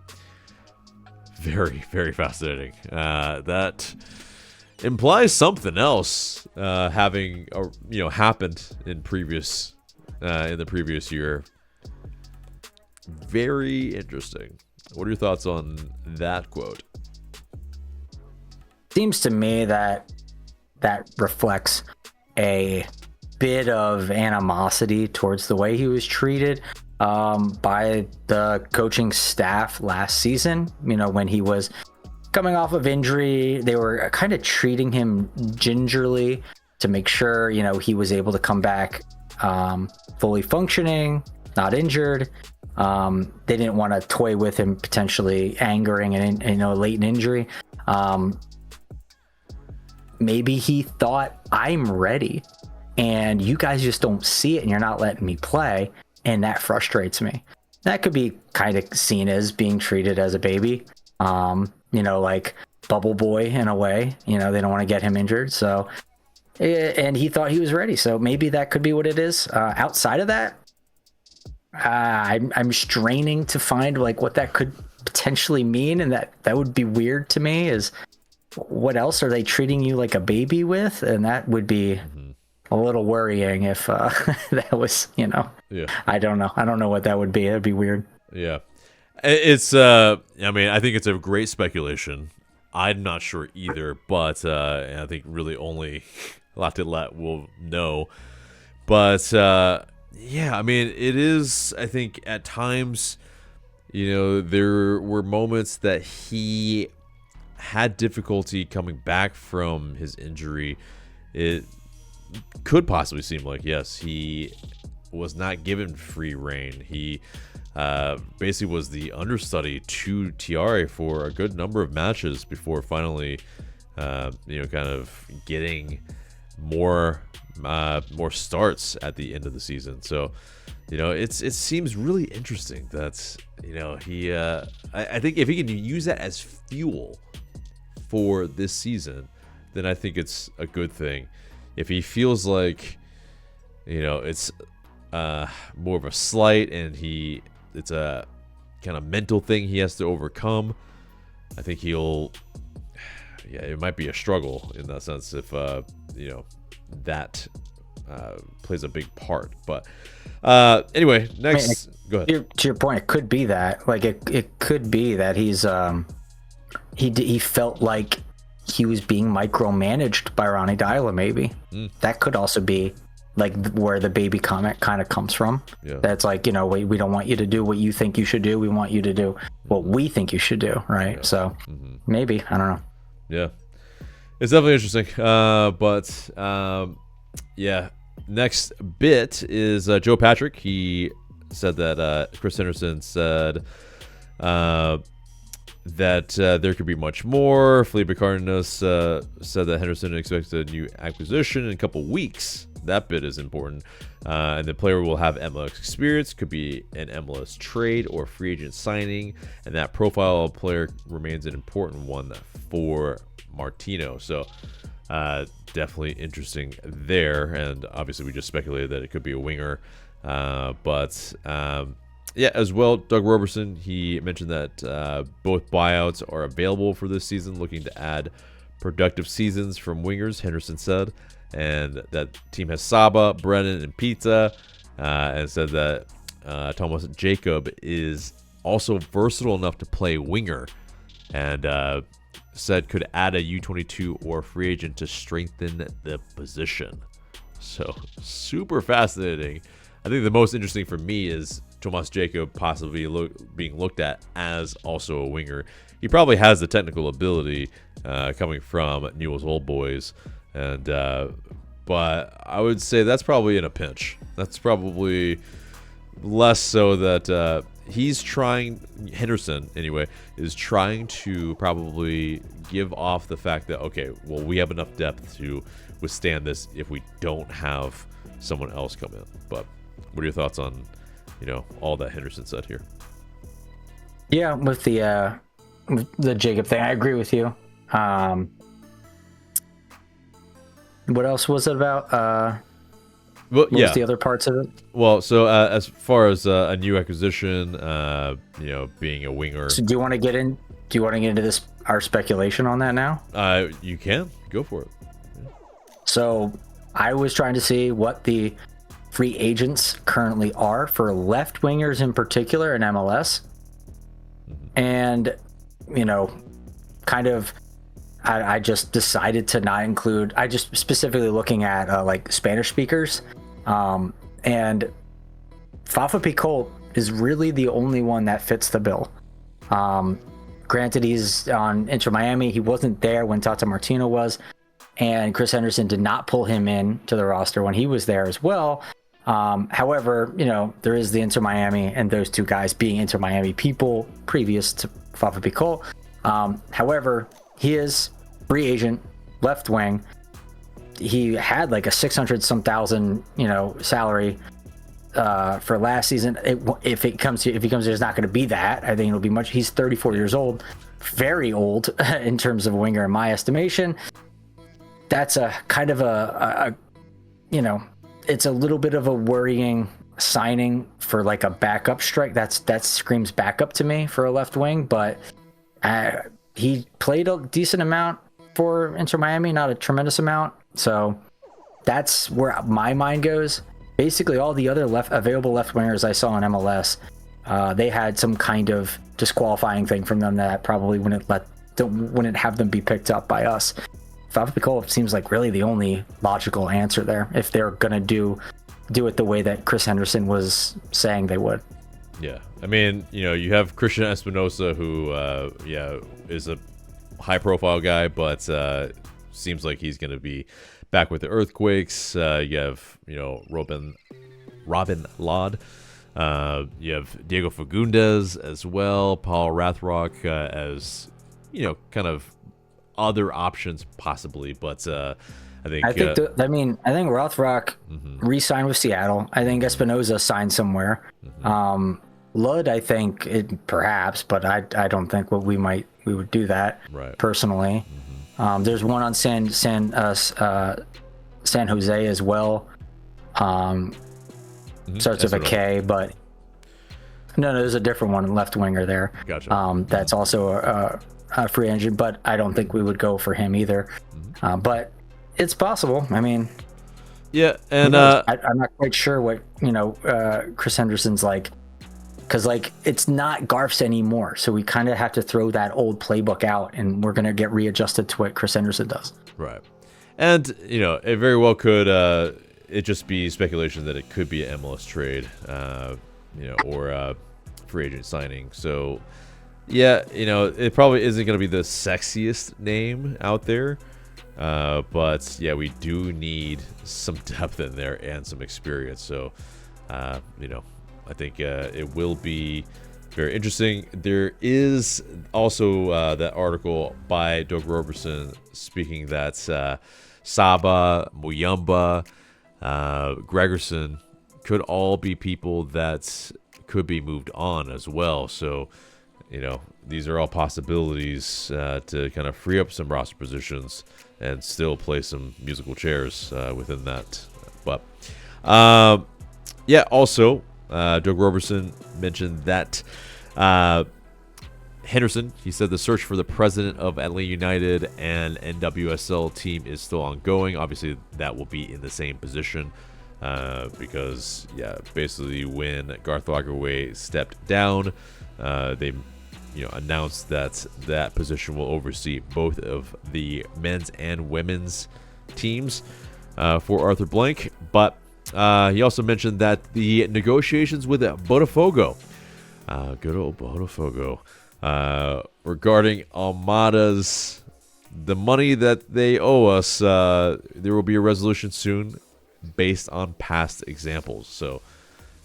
Very, very fascinating. That implies something else having happened in the previous year. Very interesting. What are your thoughts on that quote? Seems to me that reflects a bit of animosity towards the way he was treated by the coaching staff last season. When he was coming off of injury, they were kind of treating him gingerly to make sure he was able to come back fully functioning, not injured. They didn't want to toy with him, potentially angering a latent injury. Maybe he thought, I'm ready and you guys just don't see it and you're not letting me play, and that frustrates me. That could be kind of seen as being treated as a baby, like bubble boy in a way. They don't want to get him injured, so and he thought he was ready, so maybe that could be what it is. Outside of that, I'm straining to find what that could potentially mean, and that would be weird to me. Is what else are they treating you like a baby with? And that would be a little worrying if that was, Yeah. I don't know what that would be. It'd be weird. Yeah. It's I think it's a great speculation. I'm not sure either, but I think really only Latte Lath will know. But it is, I think at times, there were moments that he had difficulty coming back from his injury. It could possibly seem like, yes, he was not given free reign. He basically was the understudy to Tiare for a good number of matches before finally, kind of getting more starts at the end of the season. So, it seems really interesting that, he, I think if he can use that as fuel for this season, then I think it's a good thing. If he feels like, it's more of a slight and it's a kind of mental thing he has to overcome, I think it might be a struggle in that sense if, that plays a big part. But anyway, next, go ahead. To your point, it could be that, it could be that he's he felt like he was being micromanaged by Ronnie Dyla. Maybe that could also be where the baby comment kind of comes from. Yeah. That's we don't want you to do what you think you should do. We want you to do what we think you should do. Right. Yeah. So maybe, I don't know. Yeah, it's definitely interesting. Next bit is Joe Patrick. He said that Chris Henderson said that there could be much more. Felipe Cardenas said that Henderson expects a new acquisition in a couple weeks. That bit is important. And the player will have MLS experience, could be an MLS trade or free agent signing, and that profile of player remains an important one for Martino. So definitely interesting there. And obviously we just speculated that it could be a winger. As well, Doug Roberson, he mentioned that both buyouts are available for this season, looking to add productive seasons from wingers, Henderson said. And that team has Saba, Brennan, and Pizza. And said that Thomas Jacob is also versatile enough to play winger. And said could add a U22 or free agent to strengthen the position. So, super fascinating. I think the most interesting for me is Tomas Jacob possibly being looked at as also a winger. he probably has the technical ability coming from Newell's Old Boys, and but I would say that's probably in a pinch. That's probably less so that he's trying, Henderson anyway, is trying to probably give off the fact that, okay, well, we have enough depth to withstand this if we don't have someone else come in. But what are your thoughts on, all that Henderson said here? Yeah, with the Jacob thing, I agree with you. What else was it about? What was the other parts of it? Well, so as far as a new acquisition, being a winger. So do you want to get into this, our speculation on that now? You can go for it. Yeah. So I was trying to see what the free agents currently are for left wingers in particular in MLS, and kind of. I just decided to not include. I just specifically looking at like Spanish speakers, and Fafa Picault is really the only one that fits the bill. Granted, he's on Inter Miami. He wasn't there when Tata Martino was, and Chris Henderson did not pull him in to the roster when he was there as well. However, there is the Inter Miami and those two guys being Inter Miami people previous to Fafa Picault. However, he is free agent, left wing. He had like a 600-some thousand, salary for last season. If he comes here, it's not going to be that. I think it'll be much. He's 34 years old, very old in terms of a winger in my estimation. That's a kind of it's a little bit of a worrying signing for like a backup strike. That screams backup to me for a left wing, but he played a decent amount for Inter Miami, not a tremendous amount. So that's where my mind goes. Basically, all the other available left wingers I saw in MLS, they had some kind of disqualifying thing from them that probably wouldn't have them be picked up by us. Fafa Picault seems like really the only logical answer there if they're gonna do it the way that Chris Henderson was saying they would. Yeah, I mean, you have Christian Espinosa, who, is a high-profile guy, but seems like he's going to be back with the Earthquakes. You have, Robin Lod. You have Diego Fagundes as well, Paul Rathrock as, kind of other options possibly, but I think Rothrock re-signed with Seattle. I think Espinoza signed somewhere. Lud, I think perhaps, but I don't think we would do that personally. There's one on San Jose as well. Starts with a K, but no, there's a different one, left winger there. Gotcha. That's also a free agent, but I don't think we would go for him either. But it's possible. I mean, yeah, and I'm not quite sure what Chris Henderson's like, because it's not Garf's anymore, so we kind of have to throw that old playbook out, and we're gonna get readjusted to what Chris Henderson does. Right, and it very well could it just be speculation that it could be an MLS trade, or a free agent signing. So yeah, it probably isn't going to be the sexiest name out there, but yeah, we do need some depth in there and some experience. So I think it will be very interesting. There is also that article by Doug Roberson speaking that Saba, Muyamba, Gregerson could all be people that could be moved on as well. So, these are all possibilities to kind of free up some roster positions and still play some musical chairs within that. But, also, Doug Roberson mentioned that Henderson, he said the search for the president of Atl Utd and NWSL team is still ongoing. Obviously, that will be in the same position because, basically when Garth Lagerwey stepped down, they announced that position will oversee both of the men's and women's teams for Arthur Blank. But he also mentioned that the negotiations with Botafogo, good old Botafogo, regarding Almada's the money that they owe us. There will be a resolution soon based on past examples. So,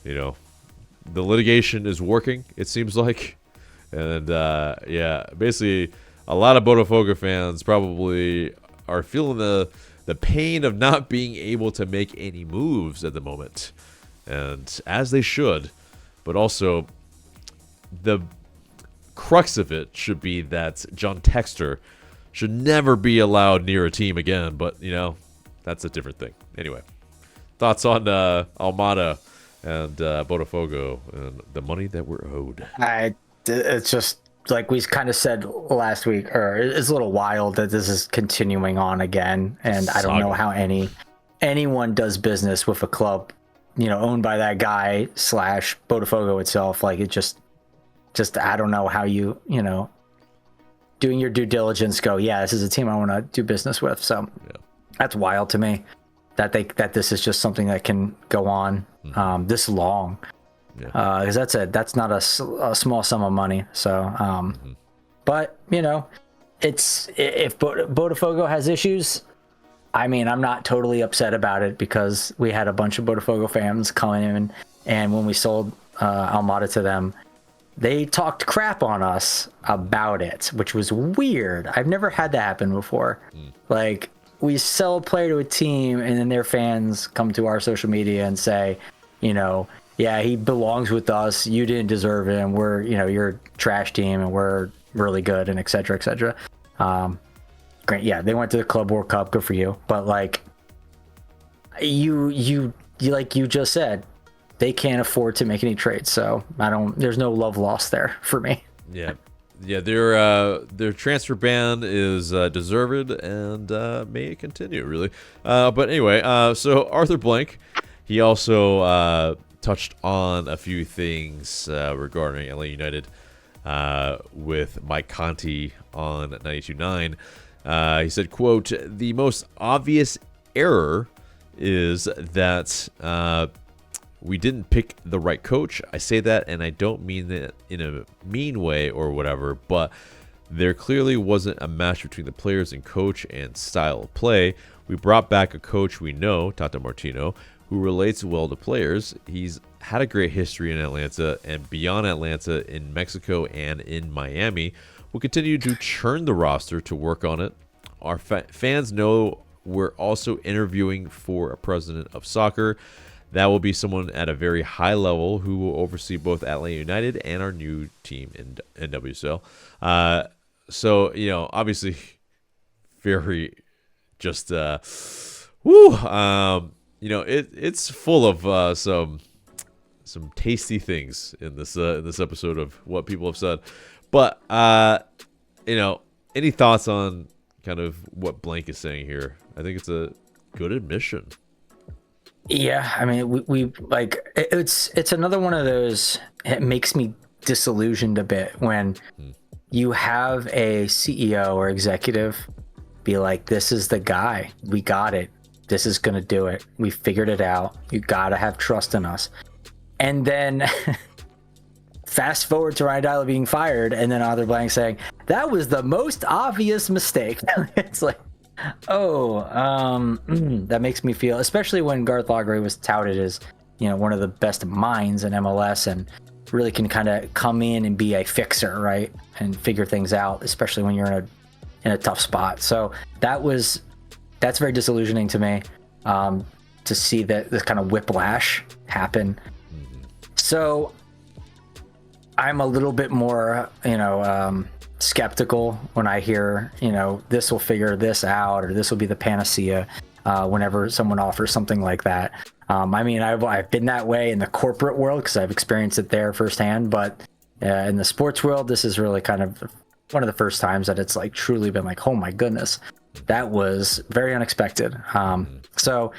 the litigation is working, it seems like. And, basically, a lot of Botafogo fans probably are feeling the pain of not being able to make any moves at the moment. And as they should. But also, the crux of it should be that John Textor should never be allowed near a team again. But, that's a different thing. Anyway, thoughts on Almada and Botafogo and the money that we're owed? It's just like we kind of said last week, or it's a little wild that this is continuing on again. And I don't know how anyone does business with a club, owned by that guy / Botafogo itself. Like, it just I don't know how you, doing your due diligence go, yeah, this is a team I want to do business with. So that's wild to me that this is just something that can go on this long. Because that's not a small sum of money. So, but it's, if Botafogo has issues, I mean, I'm not totally upset about it, because we had a bunch of Botafogo fans coming in, and when we sold Almada to them, they talked crap on us about it, which was weird. I've never had that happen before. Like, we sell a player to a team, and then their fans come to our social media and say, yeah, he belongs with us. You didn't deserve him. We're, you're a trash team, and we're really good, and et cetera, et cetera. Great. Yeah, they went to the Club World Cup. Good for you. But like you like you just said, they can't afford to make any trades. So there's no love lost there for me. Yeah. Their transfer ban is deserved and may continue, really. But anyway, so Arthur Blank, he also touched on a few things regarding LA United with Mike Conti on 92.9. He said, quote, "The most obvious error is that we didn't pick the right coach. I say that, and I don't mean that in a mean way or whatever, but there clearly wasn't a match between the players and coach and style of play. We brought back a coach we know, Tata Martino, who relates well to players. He's had a great history in Atlanta and beyond Atlanta, in Mexico and in Miami. We'll continue to churn the roster to work on it. Our fans know we're also interviewing for a president of soccer. That will be someone at a very high level who will oversee both Atl United and our new team in NWSL. So, obviously, very just, it's full of some tasty things in this episode of what people have said. But, any thoughts on kind of what Blank is saying here? I think it's a good admission. Yeah, I mean, we like, it's another one of those. It makes me disillusioned a bit when you have a CEO or executive be like, "This is the guy. We got it. This is gonna do it. We figured it out. You gotta have trust in us." And then fast forward to Ryan Dyla being fired, and then Arthur Blank saying that was the most obvious mistake. It's like, that makes me feel, especially when Garth Lagerwey was touted as, one of the best minds in MLS and really can kind of come in and be a fixer, right, and figure things out, especially when you're in a tough spot. So that's very disillusioning to me, to see that this kind of whiplash happen. So I'm a little bit more, skeptical when I hear, this will figure this out, or this will be the panacea whenever someone offers something like that. I mean, I've been that way in the corporate world because I've experienced it there firsthand, but in the sports world, this is really kind of one of the first times that it's like truly been like, oh my goodness, that was very unexpected. So,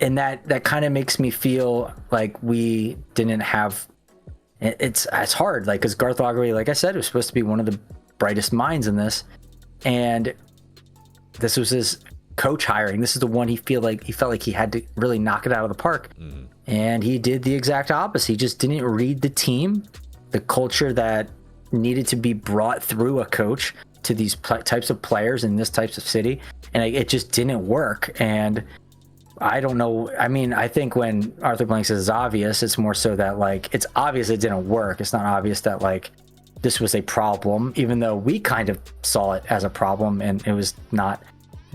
and that kind of makes me feel like we didn't have. It's hard, like, because Garth Lagerwey, like I said, was supposed to be one of the brightest minds in this, and this was his coach hiring. This is the one he felt like he had to really knock it out of the park, and he did the exact opposite. He just didn't read the team, the culture that needed to be brought through a coach to these types of players in this types of city, and it just didn't work. And I don't know. I mean, I think when Arthur Blank says it's obvious, it's more so that like it's obvious it didn't work. It's not obvious that like this was a problem, even though we kind of saw it as a problem, and it was not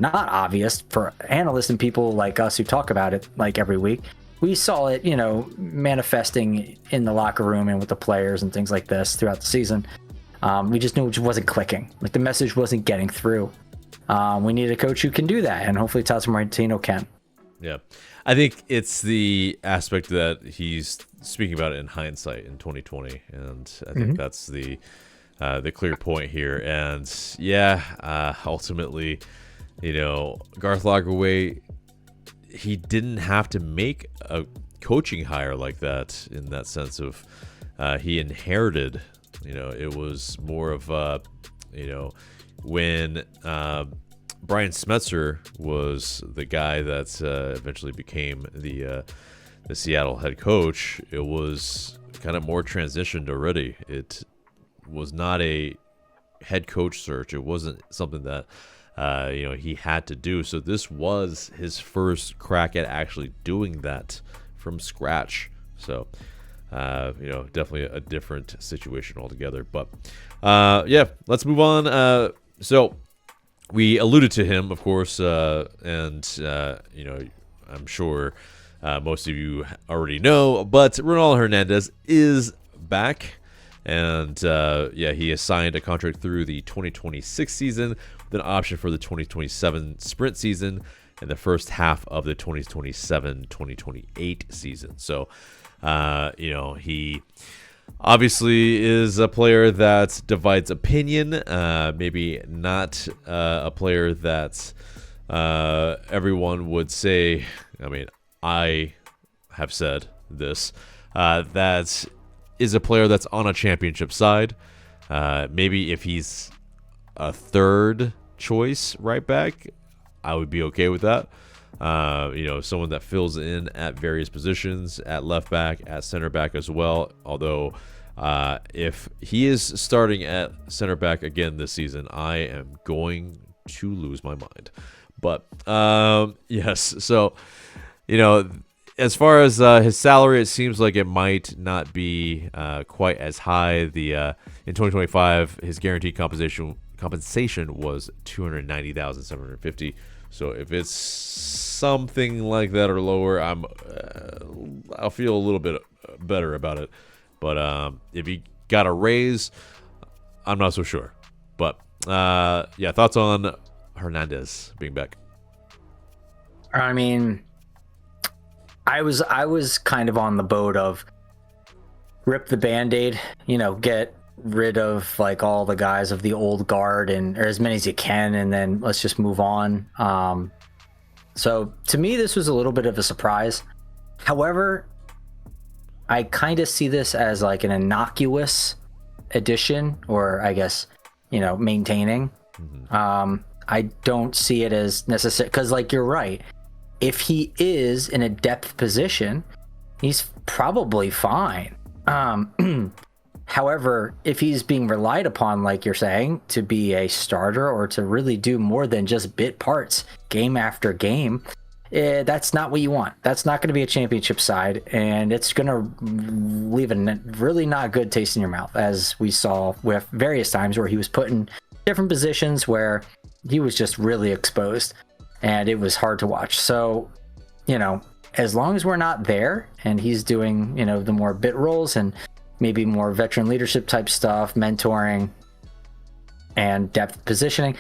obvious for analysts and people like us who talk about it like every week. We saw it, you know, manifesting in the locker room and with the players and things like this throughout the season. We just knew it wasn't clicking. Like the message wasn't getting through. We need a coach who can do that, and hopefully Tata Martino can. Yeah, I think it's the aspect that he's speaking about it in hindsight in 2020, and I think that's the clear point here. And yeah, ultimately, you know, Garth Lagerwey, he didn't have to make a coaching hire like that in that sense of he inherited. You know, it was more of you know, when Brian Smetzer was the guy that eventually became the Seattle head coach. It was kind of more transitioned already. It was not a head coach search. It wasn't something that you know, he had to do. So this was his first crack at actually doing that from scratch. So you know, definitely a different situation altogether. But yeah, let's move on. So we alluded to him, of course, and you know, I'm sure most of you already know, but Ronaldo Hernandez is back. And yeah, he has signed a contract through the 2026 season with an option for the 2027 sprint season and the first half of the 2027-2028 season. So, you know, he obviously is a player that divides opinion, maybe not a player that everyone would say, I mean, I have said this, that is a player that's on a championship side. Maybe if he's a third choice right back, I would be okay with that. You know, someone that fills in at various positions, at left back, at center back as well. Although, if he is starting at center back again this season, I am going to lose my mind. But yes, so, you know, as far as his salary, it seems like it might not be quite as high. The in 2025, his guaranteed compensation was $290,750. So if it's something like that or lower, I'll feel a little bit better about it. But if he got a raise, I'm not so sure. But yeah, thoughts on Hernandez being back? I mean, I was kind of on the boat of rip the Band-Aid, you know, get rid of like all the guys of the old guard or as many as you can, and then let's just move on. So to me, this was a little bit of a surprise. However, I kind of see this as like an innocuous addition, or I guess, you know, maintaining. I don't see it as necessary, because like you're right. If he is in a depth position, he's probably fine. However, if he's being relied upon, like you're saying, to be a starter or to really do more than just bit parts game after game, that's not what you want. That's not going to be a championship side, and it's going to leave a really not good taste in your mouth, as we saw with various times where he was put in different positions where he was just really exposed. And it was hard to watch. So, you know, as long as we're not there and he's doing, you know, the more bit roles and maybe more veteran leadership type stuff, mentoring and depth positioning,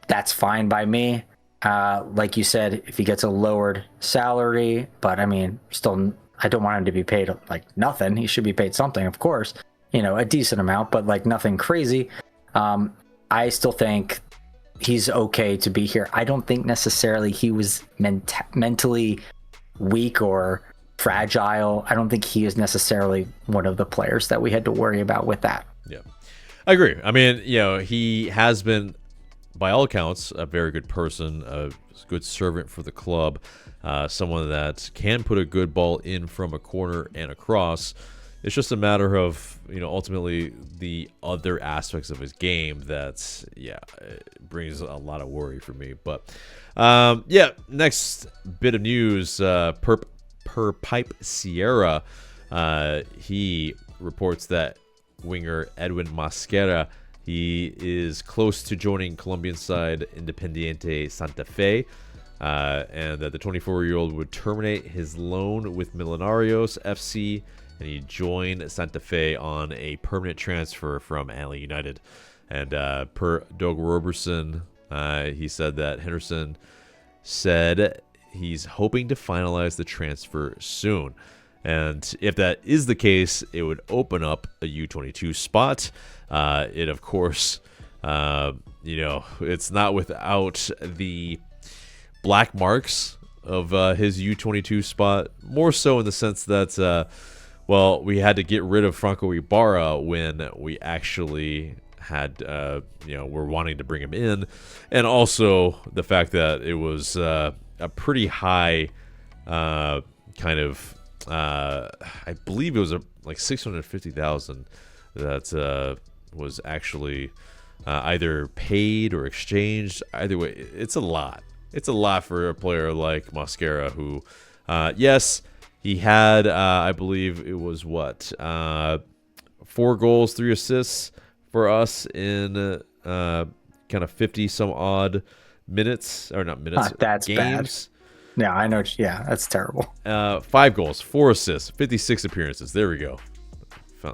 that's fine by me. Like you said, if he gets a lowered salary, but I mean, still, I don't want him to be paid like nothing. He should be paid something, of course, you know, a decent amount, but like nothing crazy. I still think he's okay to be here. I don't think necessarily he was mentally weak or fragile. I don't think he is necessarily one of the players that we had to worry about with that. Yeah, I agree. I mean, you know, he has been, by all accounts, a very good person, a good servant for the club, someone that can put a good ball in from a corner and across. It's just a matter of, ultimately the other aspects of his game that, it brings a lot of worry for me. But, next bit of news, per Pipe Sierra, he reports that winger Edwin Mosquera, he is close to joining Colombian side Independiente Santa Fe, and that the 24-year-old would terminate his loan with Millonarios FC, and he joined Santa Fe on a permanent transfer from Atl Utd. And per Doug Roberson, he said that Henderson said he's hoping to finalize the transfer soon. And if that is the case, it would open up a U22 spot. It, of course, it's not without the black marks of his U22 spot, more so in the sense that, we had to get rid of Franco Ibarra when we actually had, we're wanting to bring him in. And also the fact that it was a pretty high kind of, I believe it was like 650,000 that was actually either paid or exchanged. Either way, it's a lot. It's a lot for a player like Mosquera, who, yes, he had, I believe it was 4 goals, 3 assists for us in kind of 50 some odd minutes, or not minutes, that's games. Bad. Yeah, I know. Yeah, that's terrible. 5 goals, 4 assists, 56 appearances. There we go.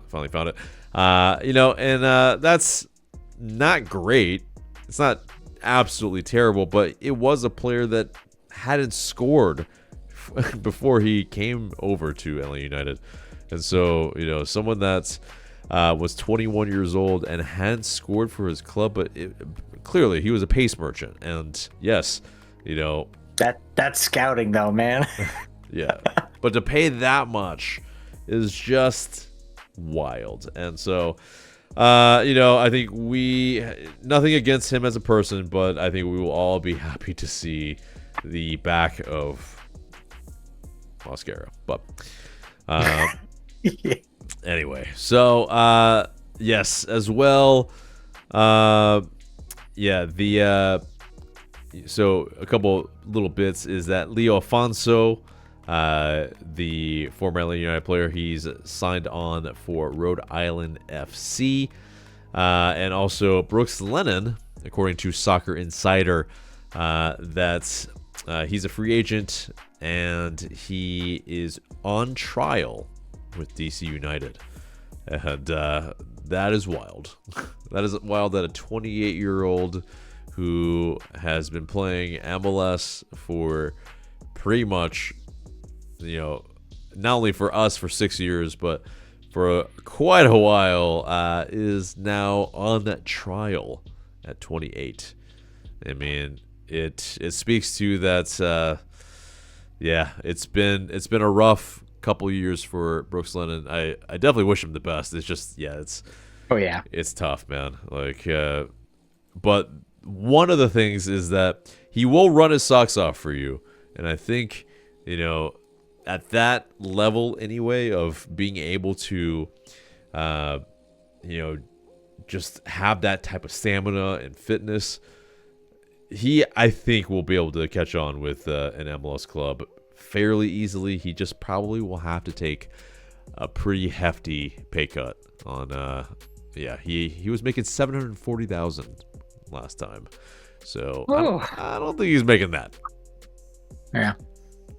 Finally found it. And that's not great. It's not absolutely terrible, but it was a player that hadn't scored before he came over to LA United. And so, someone that was 21 years old and hadn't scored for his club, but clearly he was a pace merchant. And yes, That's scouting though, man. Yeah. But to pay that much is just wild. And so, I think nothing against him as a person, but I think we will all be happy to see the back of Mosquera. But, anyway, so, yes, as well, so a couple little bits is that Leo Afonso, the former Atlanta United player, he's signed on for Rhode Island FC. And also Brooks Lennon, according to Soccer Insider, that he's a free agent and he is on trial with DC United. And that is wild. That is wild that a 28-year-old who has been playing MLS for pretty much, not only for us for 6 years, but for quite a while, is now on trial at 28. I mean, it speaks to that. It's been a rough couple years for Brooks Lennon. I definitely wish him the best. It's just it's tough, man. But one of the things is that he will run his socks off for you. And I think, at that level anyway of being able to, just have that type of stamina and fitness, I think will be able to catch on with an MLS club fairly easily. He just probably will have to take a pretty hefty pay cut on, he was making $740,000 last time, so I don't think he's making that. Yeah,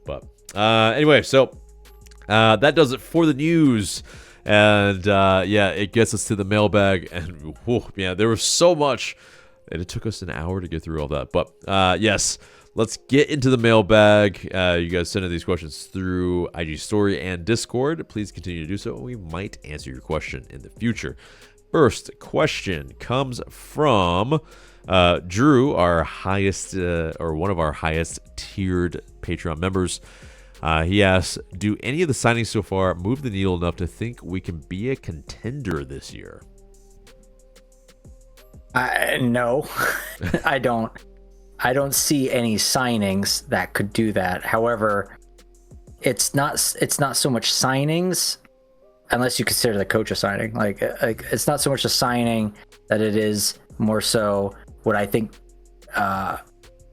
but anyway, so that does it for the news, and it gets us to the mailbag, and there was so much, and it took us an hour to get through all that. But yes, let's get into the mailbag. You guys send in these questions through IG Story and Discord. Please continue to do so, and we might answer your question in the future. First question comes from Drew, our highest or one of our highest tiered Patreon members. He asks, do any of the signings so far move the needle enough to think we can be a contender this year? No, I don't. I don't see any signings that could do that. However, it's not so much signings unless you consider the coach a signing. Like it's not so much a signing that it is more so what I think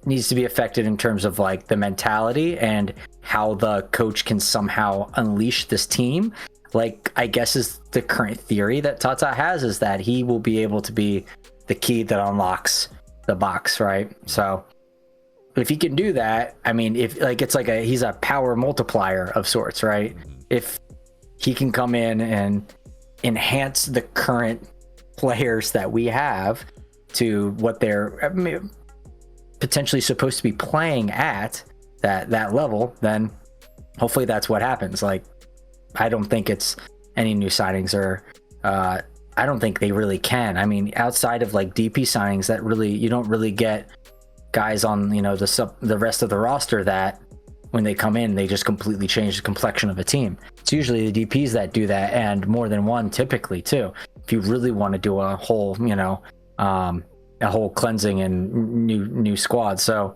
needs to be affected in terms of like the mentality and how the coach can somehow unleash this team. Like, I guess is the current theory that Tata has, is that he will be able to be the key that unlocks the box, right? So if he can do that, I mean, if like it's like he's a power multiplier of sorts, right? If he can come in and enhance the current players that we have to what they're potentially supposed to be playing at that level, then hopefully that's what happens. Like, I don't think it's any new signings, or I don't think they really can. I mean, outside of like DP signings, that really, you don't really get guys on, you know, the rest of the roster that when they come in, they just completely change the complexion of a team. It's usually the DPs that do that, and more than one typically too. If you really want to do a whole, you know, a whole cleansing and new squad. So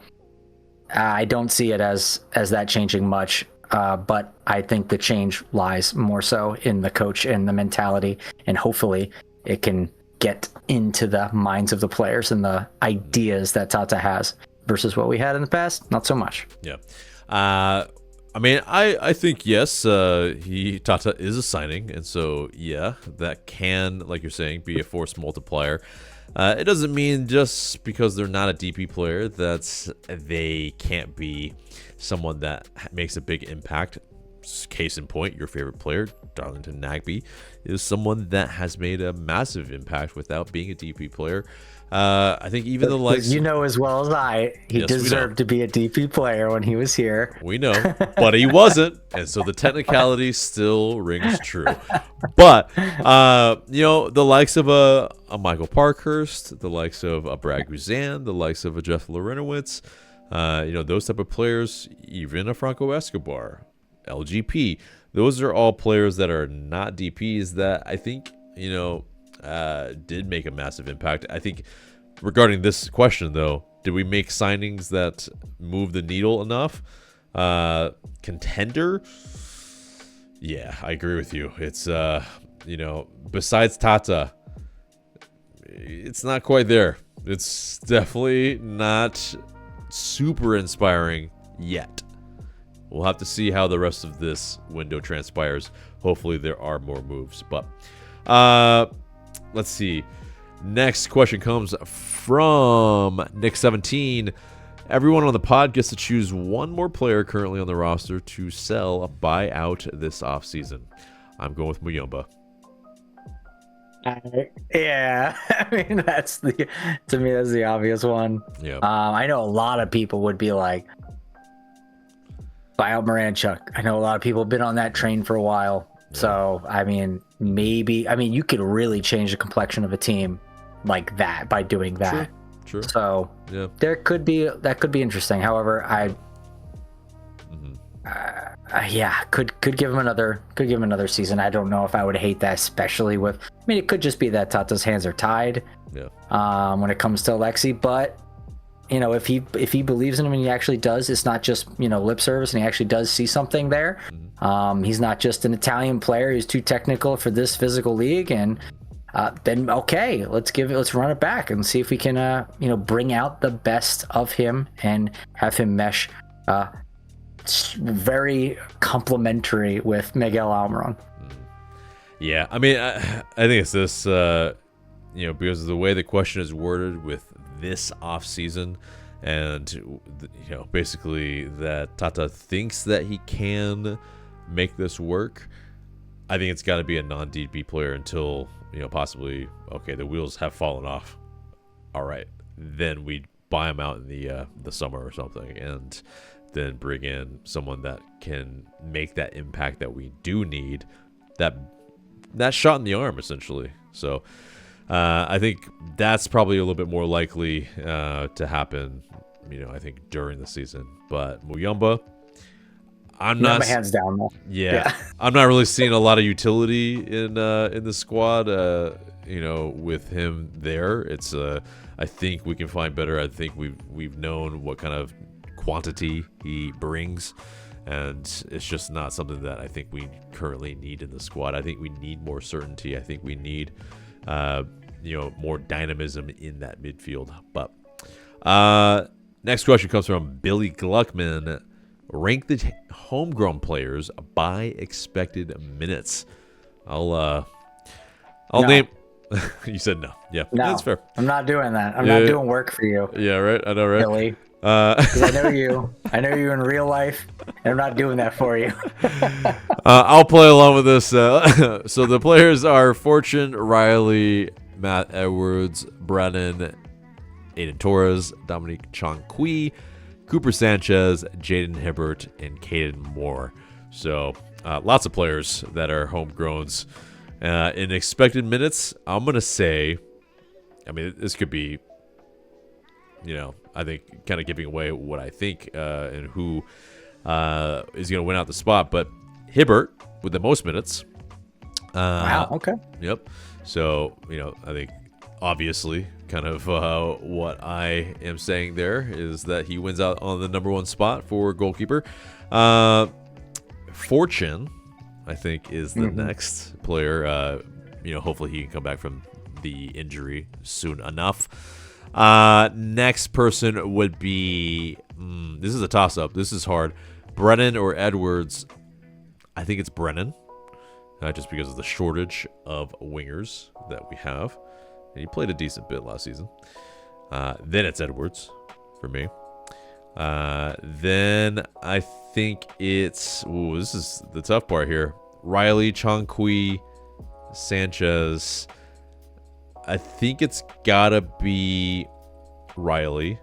I don't see it as that changing much. But I think the change lies more so in the coach and the mentality, and hopefully it can get into the minds of the players and the ideas that Tata has versus what we had in the past. Not so much. Yeah. I mean, I think, yes, Tata is a signing. And so, yeah, that can, like you're saying, be a force multiplier. It doesn't mean just because they're not a DP player that they can't be someone that makes a big impact. Case in point, your favorite player, Darlington Nagbe, is someone that has made a massive impact without being a DP player. I think even the likes, you know as well as I, he deserved to be a DP player when he was here. We know, but he wasn't, and so the technicality still rings true. But you know, the likes of a Michael Parkhurst, the likes of a Brad Guzan, the likes of a Jeff Lorenowitz, you know, those type of players, even a Franco Escobar, LGP, those are all players that are not DPs that I think, you know, did make a massive impact. I think regarding this question, though, did we make signings that move the needle enough? Contender? Yeah, I agree with you. It's, you know, besides Tata, it's not quite there. It's definitely not super inspiring yet. We'll have to see how the rest of this window transpires. Hopefully there are more moves. But let's see. Next question comes from Nick17. Everyone on the pod gets to choose one more player currently on the roster to sell a buyout this offseason. I'm going with Muyumba. Yeah, I mean, to me that's the obvious one. Yeah. I know a lot of people would be like, buy out Moranchuk. I know a lot of people have been on that train for a while. Yeah. So I mean, you could really change the complexion of a team like that by doing that. Sure. So yeah, that could be interesting. However, could give him another season. I don't know if I would hate that, especially with. I mean, it could just be that Tata's hands are tied. Yeah. When it comes to Alexi, but you know, if he believes in him and he actually does, it's not just, you know, lip service, and he actually does see something there. Mm-hmm. He's not just an Italian player. He's too technical for this physical league, and then okay, let's run it back and see if we can you know, bring out the best of him and have him mesh very complementary with Miguel Almiron. Yeah, I mean, I think it's this, you know, because of the way the question is worded with this off season, and you know, basically that Tata thinks that he can make this work. I think it's got to be a non-DP player until, you know, possibly, okay, the wheels have fallen off. All right, then we buy him out in the summer or something, and then bring in someone that can make that impact that we do need, that shot in the arm, essentially. So I think that's probably a little bit more likely to happen, you know, I think during the season. But Muyumba, I'm not, hands down though. Yeah, I'm not really seeing a lot of utility in the squad. You know, with him there, it's I think we can find better. I think we've known what kind of quantity he brings, And it's just not something that I think we currently need in the squad. I think we need more certainty. I think we need, more dynamism in that midfield. But next question comes from Billy Gluckman. Rank the homegrown players by expected minutes. I'll name. You said no. Yeah, no, that's fair. I'm not doing that. I'm not doing work for you. Yeah, right. I know, right? Billy. Because I know you. I know you in real life, and I'm not doing that for you. I'll play along with this. So the players are Fortune, Riley, Matt Edwards, Brennan, Aiden Torres, Dominique Chong-Kui, Cooper Sanchez, Jaden Hibbert, and Caden Moore. So lots of players that are homegrowns. In expected minutes, I'm going to say, this could be, I think kind of giving away what I think and who is going to win out the spot. But Hibbert with the most minutes. Wow, okay. Yep. So, I think obviously kind of what I am saying there is that he wins out on the number one spot for goalkeeper. Fortune, I think, is the next player. Hopefully he can come back from the injury soon enough. Next person would be, this is a toss-up. This is hard. Brennan or Edwards. I think it's Brennan, just because of the shortage of wingers that we have. And he played a decent bit last season. Then it's Edwards for me. Then I think it's, this is the tough part here. Riley, Chong-Kui, Sanchez. I think it's gotta be Riley,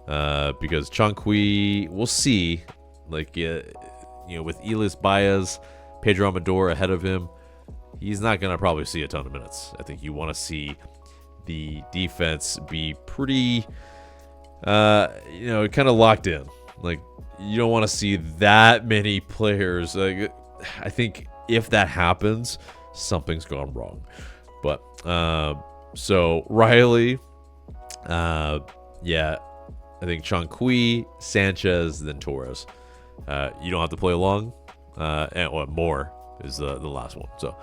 because Chong-Kui, we'll see. With Elias Baez, Pedro Amador ahead of him, he's not gonna probably see a ton of minutes. I think you want to see the defense be pretty, kind of locked in. Like, you don't want to see that many players. Like, I think if that happens, something's gone wrong. But so Riley, I think Chong-Kui, Sanchez, then Torres. You don't have to play along, and more is the last one. So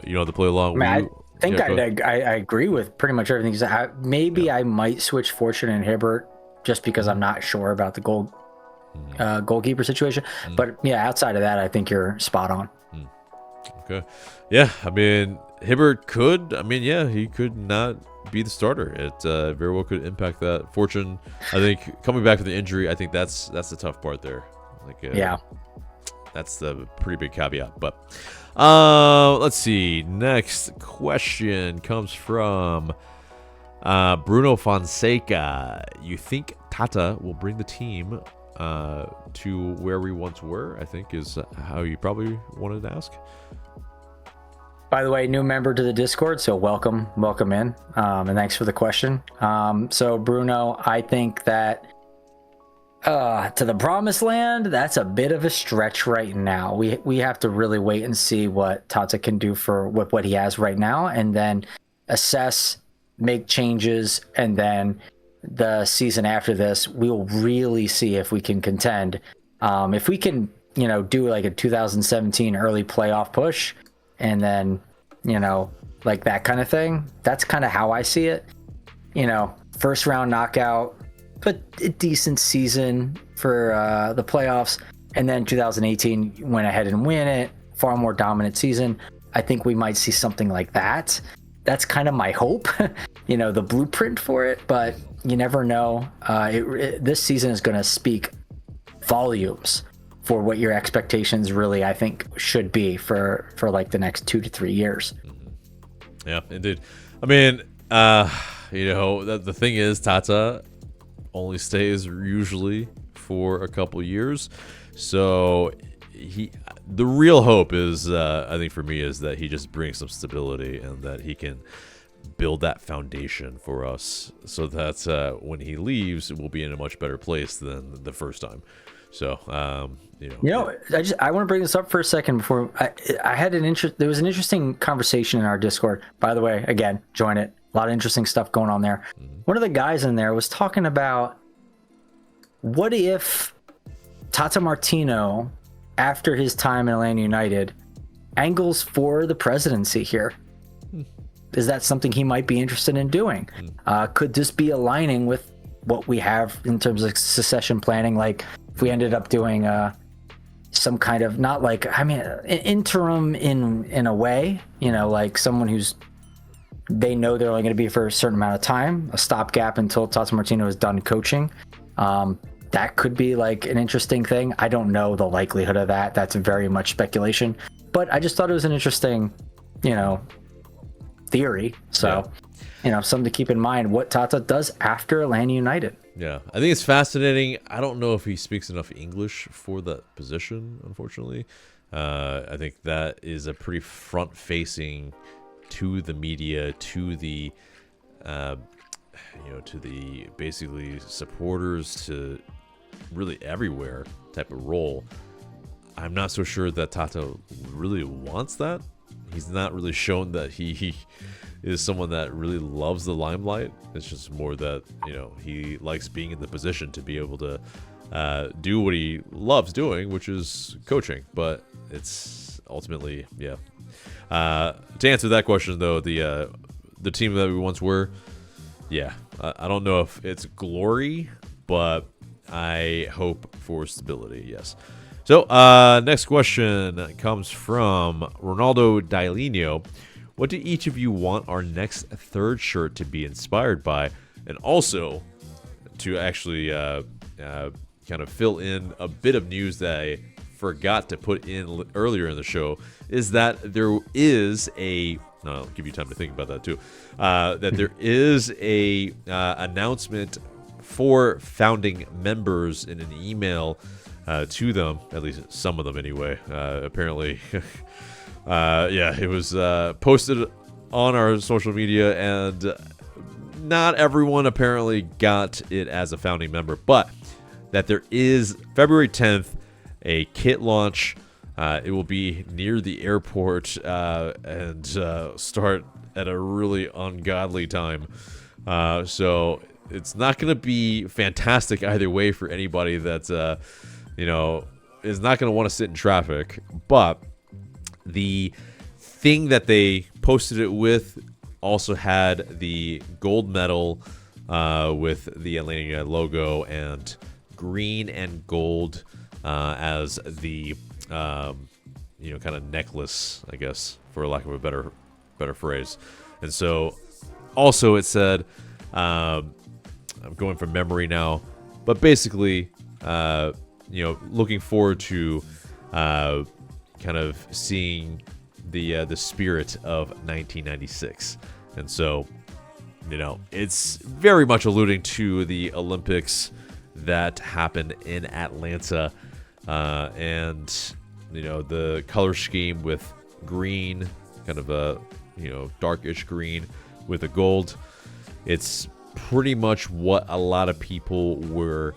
you don't have to play along. I think I agree with pretty much everything you said. I might switch Fortune and Hibbert just because I'm not sure about the goalkeeper situation. But yeah, outside of that, I think you're spot on. Okay. Yeah, Hibbert could. He could not be the starter. It very well could impact that. Fortune, I think, coming back from the injury, I think that's the tough part there. That's the pretty big caveat. But let's see. Next question comes from Bruno Fonseca. You think Tata will bring the team to where we once were? I think is how you probably wanted to ask. By the way, new member to the Discord, so welcome in, and thanks for the question. So Bruno, I think that to the promised land, that's a bit of a stretch right now. We have to really wait and see what Tata can do with what he has right now, and then assess, make changes, and then the season after this, we'll really see if we can contend. If we can, do like a 2017 early playoff push, and then, like that kind of thing. That's kind of how I see it. First round knockout, but a decent season for the playoffs. And then 2018 went ahead and win it. Far more dominant season. I think we might see something like that. That's kind of my hope, the blueprint for it. But you never know. This season is going to speak volumes for what your expectations really, I think, should be for like the next 2 to 3 years. Yeah, indeed. The thing is, Tata only stays usually for a couple years. So the real hope is, I think for me, is that he just brings some stability and that he can build that foundation for us so that when he leaves, we'll be in a much better place than the first time. So, I want to bring this up for a second before I had there was an interesting conversation in our Discord. By the way, again, join it. A lot of interesting stuff going on there. One of the guys in there was talking about what if Tata Martino, after his time in Atlanta United, angles for the presidency here. Is that something he might be interested in doing? Could this be aligning with what we have in terms of succession planning? Like if we ended up doing some kind of, not like, I mean, an interim in a way, you know, like someone who's, they know they're only going to be for a certain amount of time, a stopgap until Tata Martino is done coaching. That could be like an interesting thing. I don't know the likelihood of that. That's very much speculation, but I just thought it was an interesting, you know, theory. So, you know, something to keep in mind what Tata does after Atlanta United. Yeah, I think it's fascinating. I don't know if he speaks enough English for that position, unfortunately. I think that is a pretty front-facing to the media, to the, you know, to the basically supporters, to really everywhere type of role. I'm not so sure that Tata really wants that. He's not really shown that he is someone that really loves the limelight. It's just more that, you know, he likes being in the position to be able to do what he loves doing, which is coaching. But it's ultimately, yeah. To answer that question, though, the team that we once were, yeah, I don't know if it's glory, but I hope for stability, yes. So, next question comes from Ronaldo Dailino. What do each of you want our next third shirt to be inspired by? And also, to actually kind of fill in a bit of news that I forgot to put in earlier in the show, is that there is a... No, I'll give you time to think about that too. That there is a announcement for founding members in an email to them, at least some of them anyway. Apparently, yeah, it was posted on our social media, and not everyone apparently got it as a founding member, but that there is February 10th a kit launch. It will be near the airport and start at a really ungodly time. So it's not going to be fantastic either way for anybody that, you know, is not going to want to sit in traffic. But the thing that they posted it with also had the gold medal with the Atlanta United logo and green and gold as the you know, kind of necklace, I guess, for lack of a better phrase. And so also it said, I'm going from memory now, but basically, you know, looking forward to kind of seeing the spirit of 1996. And so, you know, it's very much alluding to the Olympics that happened in Atlanta. And, you know, the color scheme with green, kind of a, you know, darkish green with a gold. It's pretty much what a lot of people were,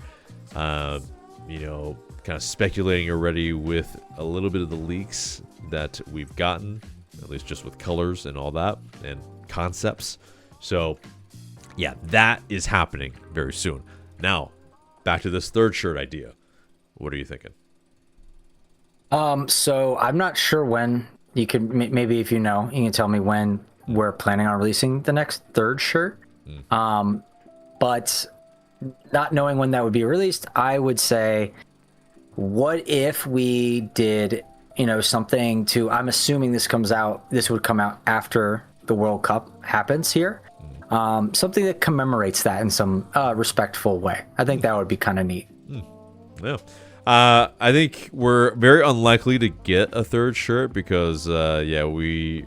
you know, kind of speculating already with a little bit of the leaks that we've gotten, at least just with colors and all that and concepts. So, yeah, that is happening very soon. Now, back to this third shirt idea. What are you thinking? So I'm not sure when. You could maybe, if you know, you can tell me when we're planning on releasing the next third shirt. But not knowing when that would be released, I would say, what if we did, you know, something to, I'm assuming this would come out after the World Cup happens here. Something that commemorates that in some respectful way. I think that would be kind of neat. Yeah. I think we're very unlikely to get a third shirt because, yeah, we've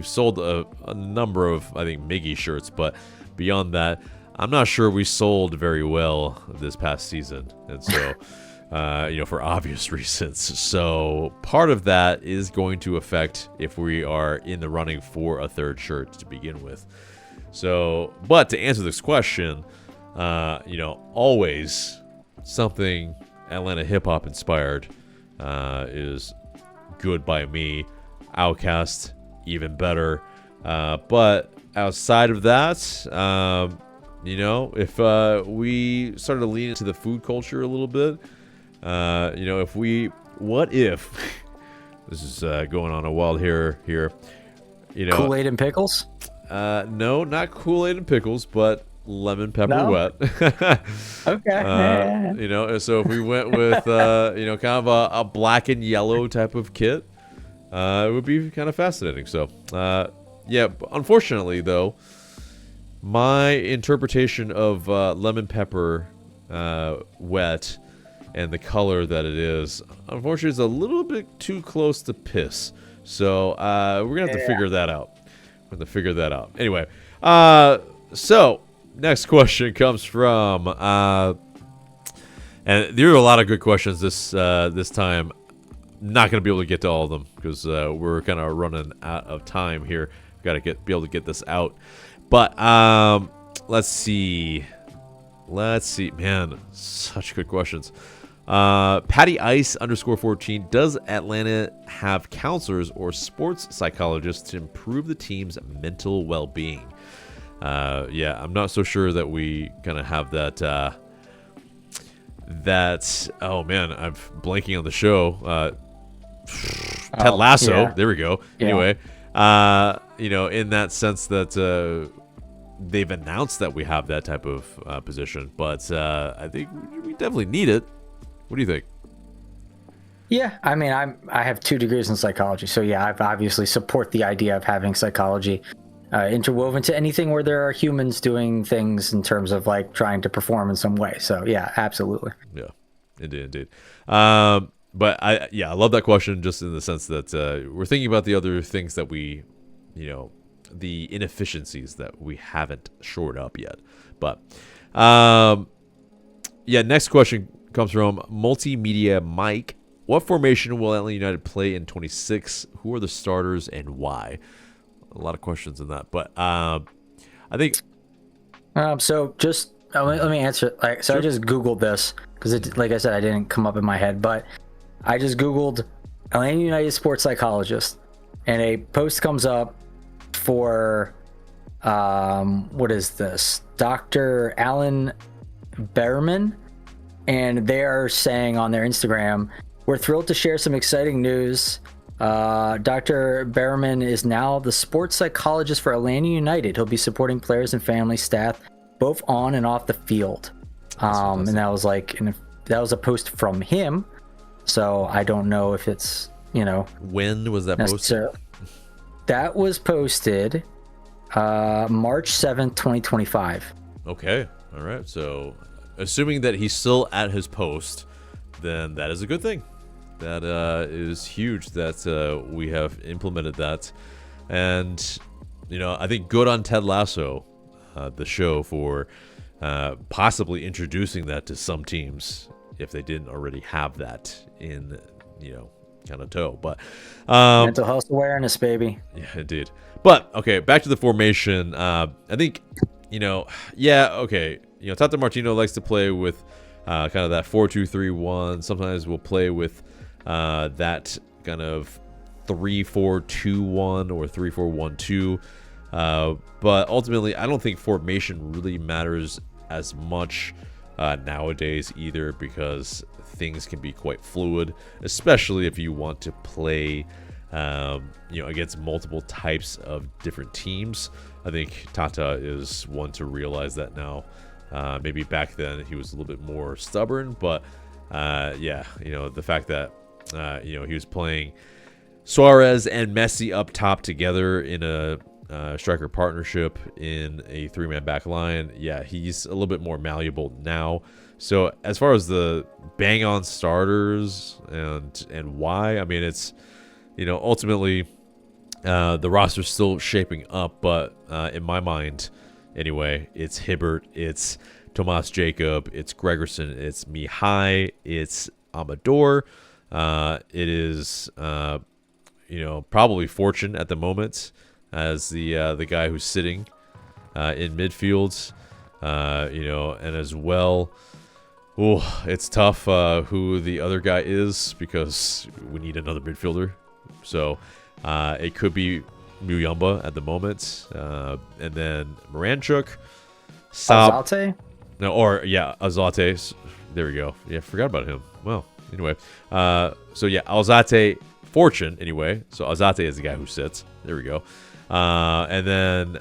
sold a number of, I think, Miggy shirts, but beyond that, I'm not sure we sold very well this past season. And so, you know, for obvious reasons. So part of that is going to affect if we are in the running for a third shirt to begin with. So, but to answer this question, you know, always something Atlanta hip hop inspired is good by me. Outkast, even better. But outside of that, you know, if we started to lean into the food culture a little bit, what if this is going on a wild here, Kool-Aid and pickles? No, not Kool-Aid and pickles, but lemon pepper wet. Okay. So if we went with, kind of a black and yellow type of kit, it would be kind of fascinating. So, unfortunately, though, my interpretation of lemon pepper wet and the color that it is, unfortunately, is a little bit too close to piss. So we're going to have to figure that out. We're going to figure that out. Anyway, so next question comes from, and there are a lot of good questions this time. Not going to be able to get to all of them because we're kind of running out of time here. Got to be able to get this out. But let's see. Man, such good questions. Patty Ice _14. Does Atlanta have counselors or sports psychologists to improve the team's mental well-being? I'm not so sure that we kind of have that. Oh man, I'm blanking on the show. Ted Lasso. Yeah. There we go. Yeah. Anyway, in that sense that they've announced that we have that type of position, but I think we definitely need it. What do you think? Yeah, I mean, I have 2 degrees in psychology, so yeah, I obviously support the idea of having psychology interwoven to anything where there are humans doing things in terms of like trying to perform in some way. So yeah, absolutely. Yeah, indeed. But I love that question just in the sense that we're thinking about the other things that we, the inefficiencies that we haven't shored up yet. But next question comes from Multimedia Mike. What formation will Atlanta United play in 26? Who are the starters and why? A lot of questions in that, but I think. So just let me answer. Sure. I just Googled this because, like I said, I didn't come up in my head, but I just Googled Atlanta United sports psychologist, and a post comes up for what is this? Dr. Alan Berman, and they are saying on their Instagram, "We're thrilled to share some exciting news. Dr. Berman is now the sports psychologist for Atlanta United. He'll be supporting players and family staff both on and off the field." And that was that was a post from him. So I don't know if it's, when was that posted? That was posted March 7th, 2025. Okay. All right. So assuming that he's still at his post, then that is a good thing. That is huge that we have implemented that. And, I think good on Ted Lasso, the show, for possibly introducing that to some teams if they didn't already have that in, kind of tow. But mental health awareness, baby. Yeah, indeed. But, okay, back to the formation. I think, okay. Tata Martino likes to play with kind of that 4-2-3-1. Sometimes we'll play with that kind of 3-4-2-1 or 3-4-1-2. But ultimately, I don't think formation really matters as much nowadays either, because things can be quite fluid, especially if you want to play against multiple types of different teams. I think Tata is one to realize that now. Maybe back then he was a little bit more stubborn, but the fact that he was playing Suarez and Messi up top together in a striker partnership in a 3-man back line. Yeah, he's a little bit more malleable now. So as far as the bang on starters and why, I mean, it's ultimately the roster's still shaping up, but in my mind anyway, it's Hibbert, it's Tomas Jacob, it's Gregerson, it's Mihai, it's Amador. It is probably Fortune at the moment as the guy who's sitting in midfield, and as well, it's tough who the other guy is, because we need another midfielder. So it could be Muyamba at the moment, and then Moranchuk, Azate? No, or Azate. There we go. Yeah, forgot about him. Well, Anyway, so yeah, Alzate Fortune. Anyway, so Alzate is the guy who sits. There we go. And then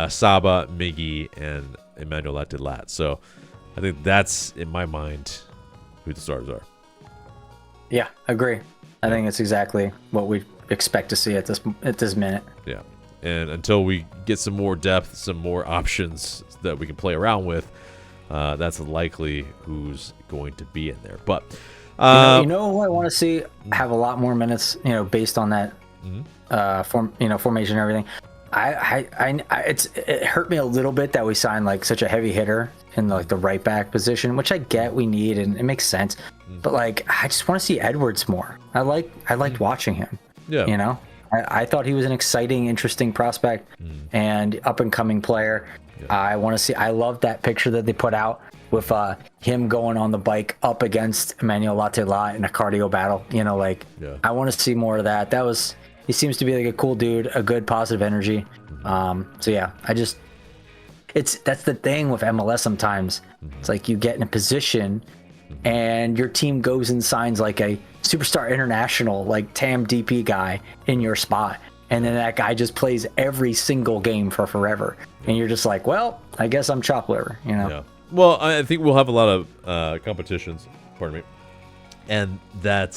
Saba, Miggy, and Emmanuel Latte Lath. So I think that's, in my mind, who the starters are. Yeah, agree. I think it's exactly what we expect to see at this minute. Yeah, and until we get some more depth, some more options that we can play around with, that's likely who's going to be in there. But you know who I want to see have a lot more minutes, based on that formation and everything. It hurt me a little bit that we signed like such a heavy hitter in like the right back position, which I get we need and it makes sense. But like, I just want to see Edwards more. I liked watching him. Yeah. I thought he was an exciting, interesting prospect and up and coming player. Yeah. I want to see. I love that picture that they put out with him going on the bike up against Emmanuel Latte Lath in a cardio battle. I want to see more of that. He seems to be like a cool dude, a good positive energy. So yeah, that's the thing with MLS sometimes. It's like you get in a position and your team goes and signs like a superstar international, like TAM DP guy in your spot. And then that guy just plays every single game for forever. And you're just like, well, I guess I'm chop liver, Yeah. Well, I think we'll have a lot of competitions, pardon me. And that,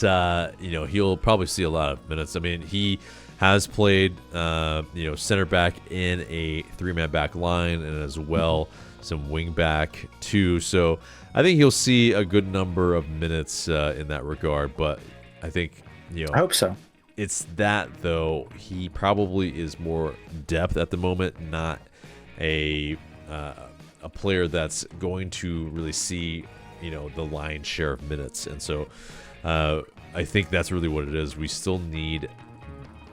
he'll probably see a lot of minutes. I mean, he has played, center back in a 3-man back line and as well some wing back too. So I think he'll see a good number of minutes in that regard. But I think, I hope so. It's that, though, he probably is more depth at the moment, not a player that's going to really see, the lion's share of minutes. And so I think that's really what it is. We still need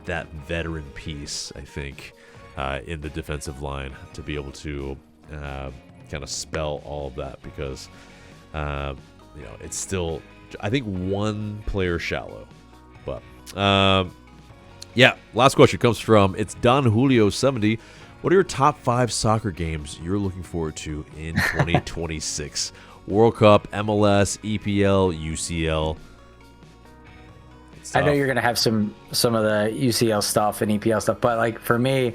that veteran piece, I think, in the defensive line to be able to kind of spell all of that because, it's still, I think, one player shallow. But last question comes from it's Don Julio 70. What are your top 5 soccer games you're looking forward to in 2026? World Cup, MLS, EPL, UCL. I know you're gonna have some of the UCL stuff and EPL stuff, but like for me,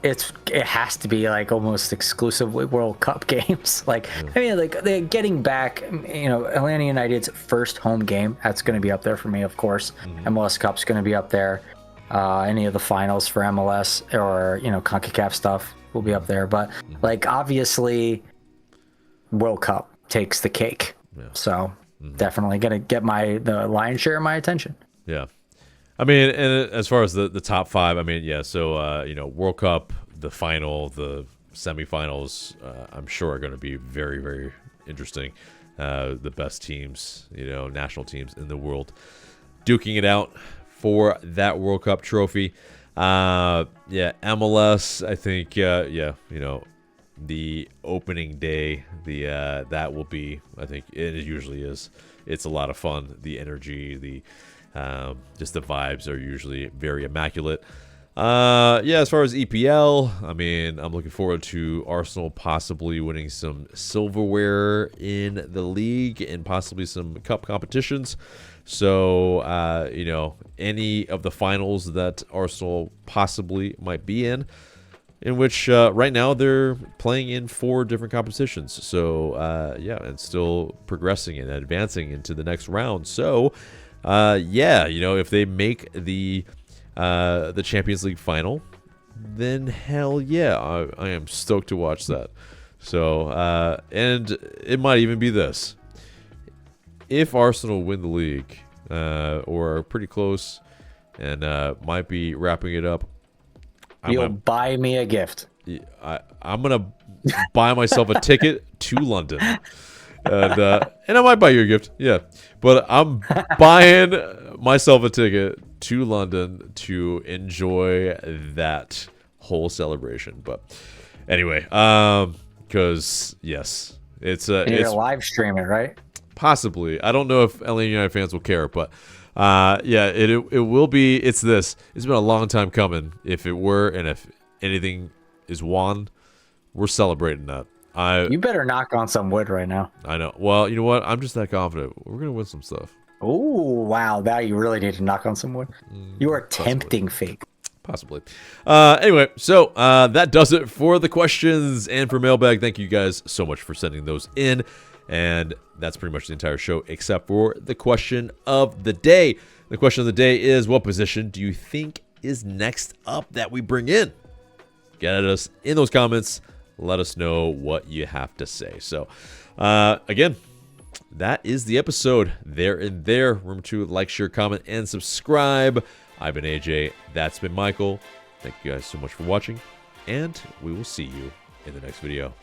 it has to be like almost exclusively World Cup games. I mean, like they're getting back. Atlanta United's first home game, that's going to be up there for me, of course. MLS Cup's going to be up there. Any of the finals for MLS or CONCACAF stuff will be up there. But like obviously, World Cup takes the cake. Yeah. So definitely going to get the lion's share of my attention. Yeah. I mean, and as far as the top 5, I mean, yeah, so, World Cup, the final, the semifinals, I'm sure are going to be very, very interesting. The best teams, national teams in the world duking it out for that World Cup trophy. MLS, I think, the opening day, that will be, I think it usually is. It's a lot of fun. The energy, just the vibes are usually very immaculate. As far as EPL, I mean, I'm looking forward to Arsenal possibly winning some silverware in the league and possibly some cup competitions. So, any of the finals that Arsenal possibly might be in which right now they're playing in 4 different competitions. So, and still progressing and advancing into the next round. So, if they make the Champions League final, then hell yeah, I am stoked to watch that. So, and it might even be this. If Arsenal win the league, or are pretty close, and might be wrapping it up, you'll buy me a gift. I'm going to buy myself a ticket to London. And I might buy you a gift, yeah. But I'm buying myself a ticket to London to enjoy that whole celebration. But anyway, because yes, it's it's live stream it, right? Possibly. I don't know if LA United fans will care, but it will be. It's this. It's been a long time coming. If it were, and if anything is won, we're celebrating that. You better knock on some wood right now. I know. Well, you know what? I'm just that confident. We're gonna win some stuff. Oh, wow. Now you really need to knock on some wood. You are tempting fate. Possibly. Anyway, so that does it for the questions and for Mailbag. Thank you guys so much for sending those in. And that's pretty much the entire show except for the question of the day. The question of the day is, what position do you think is next up that we bring in? Get at us in those comments. Let us know what you have to say. So, again, that is the episode there and there. Remember to like, share, comment, and subscribe. I've been AJ. That's been Michael. Thank you guys so much for watching, and we will see you in the next video.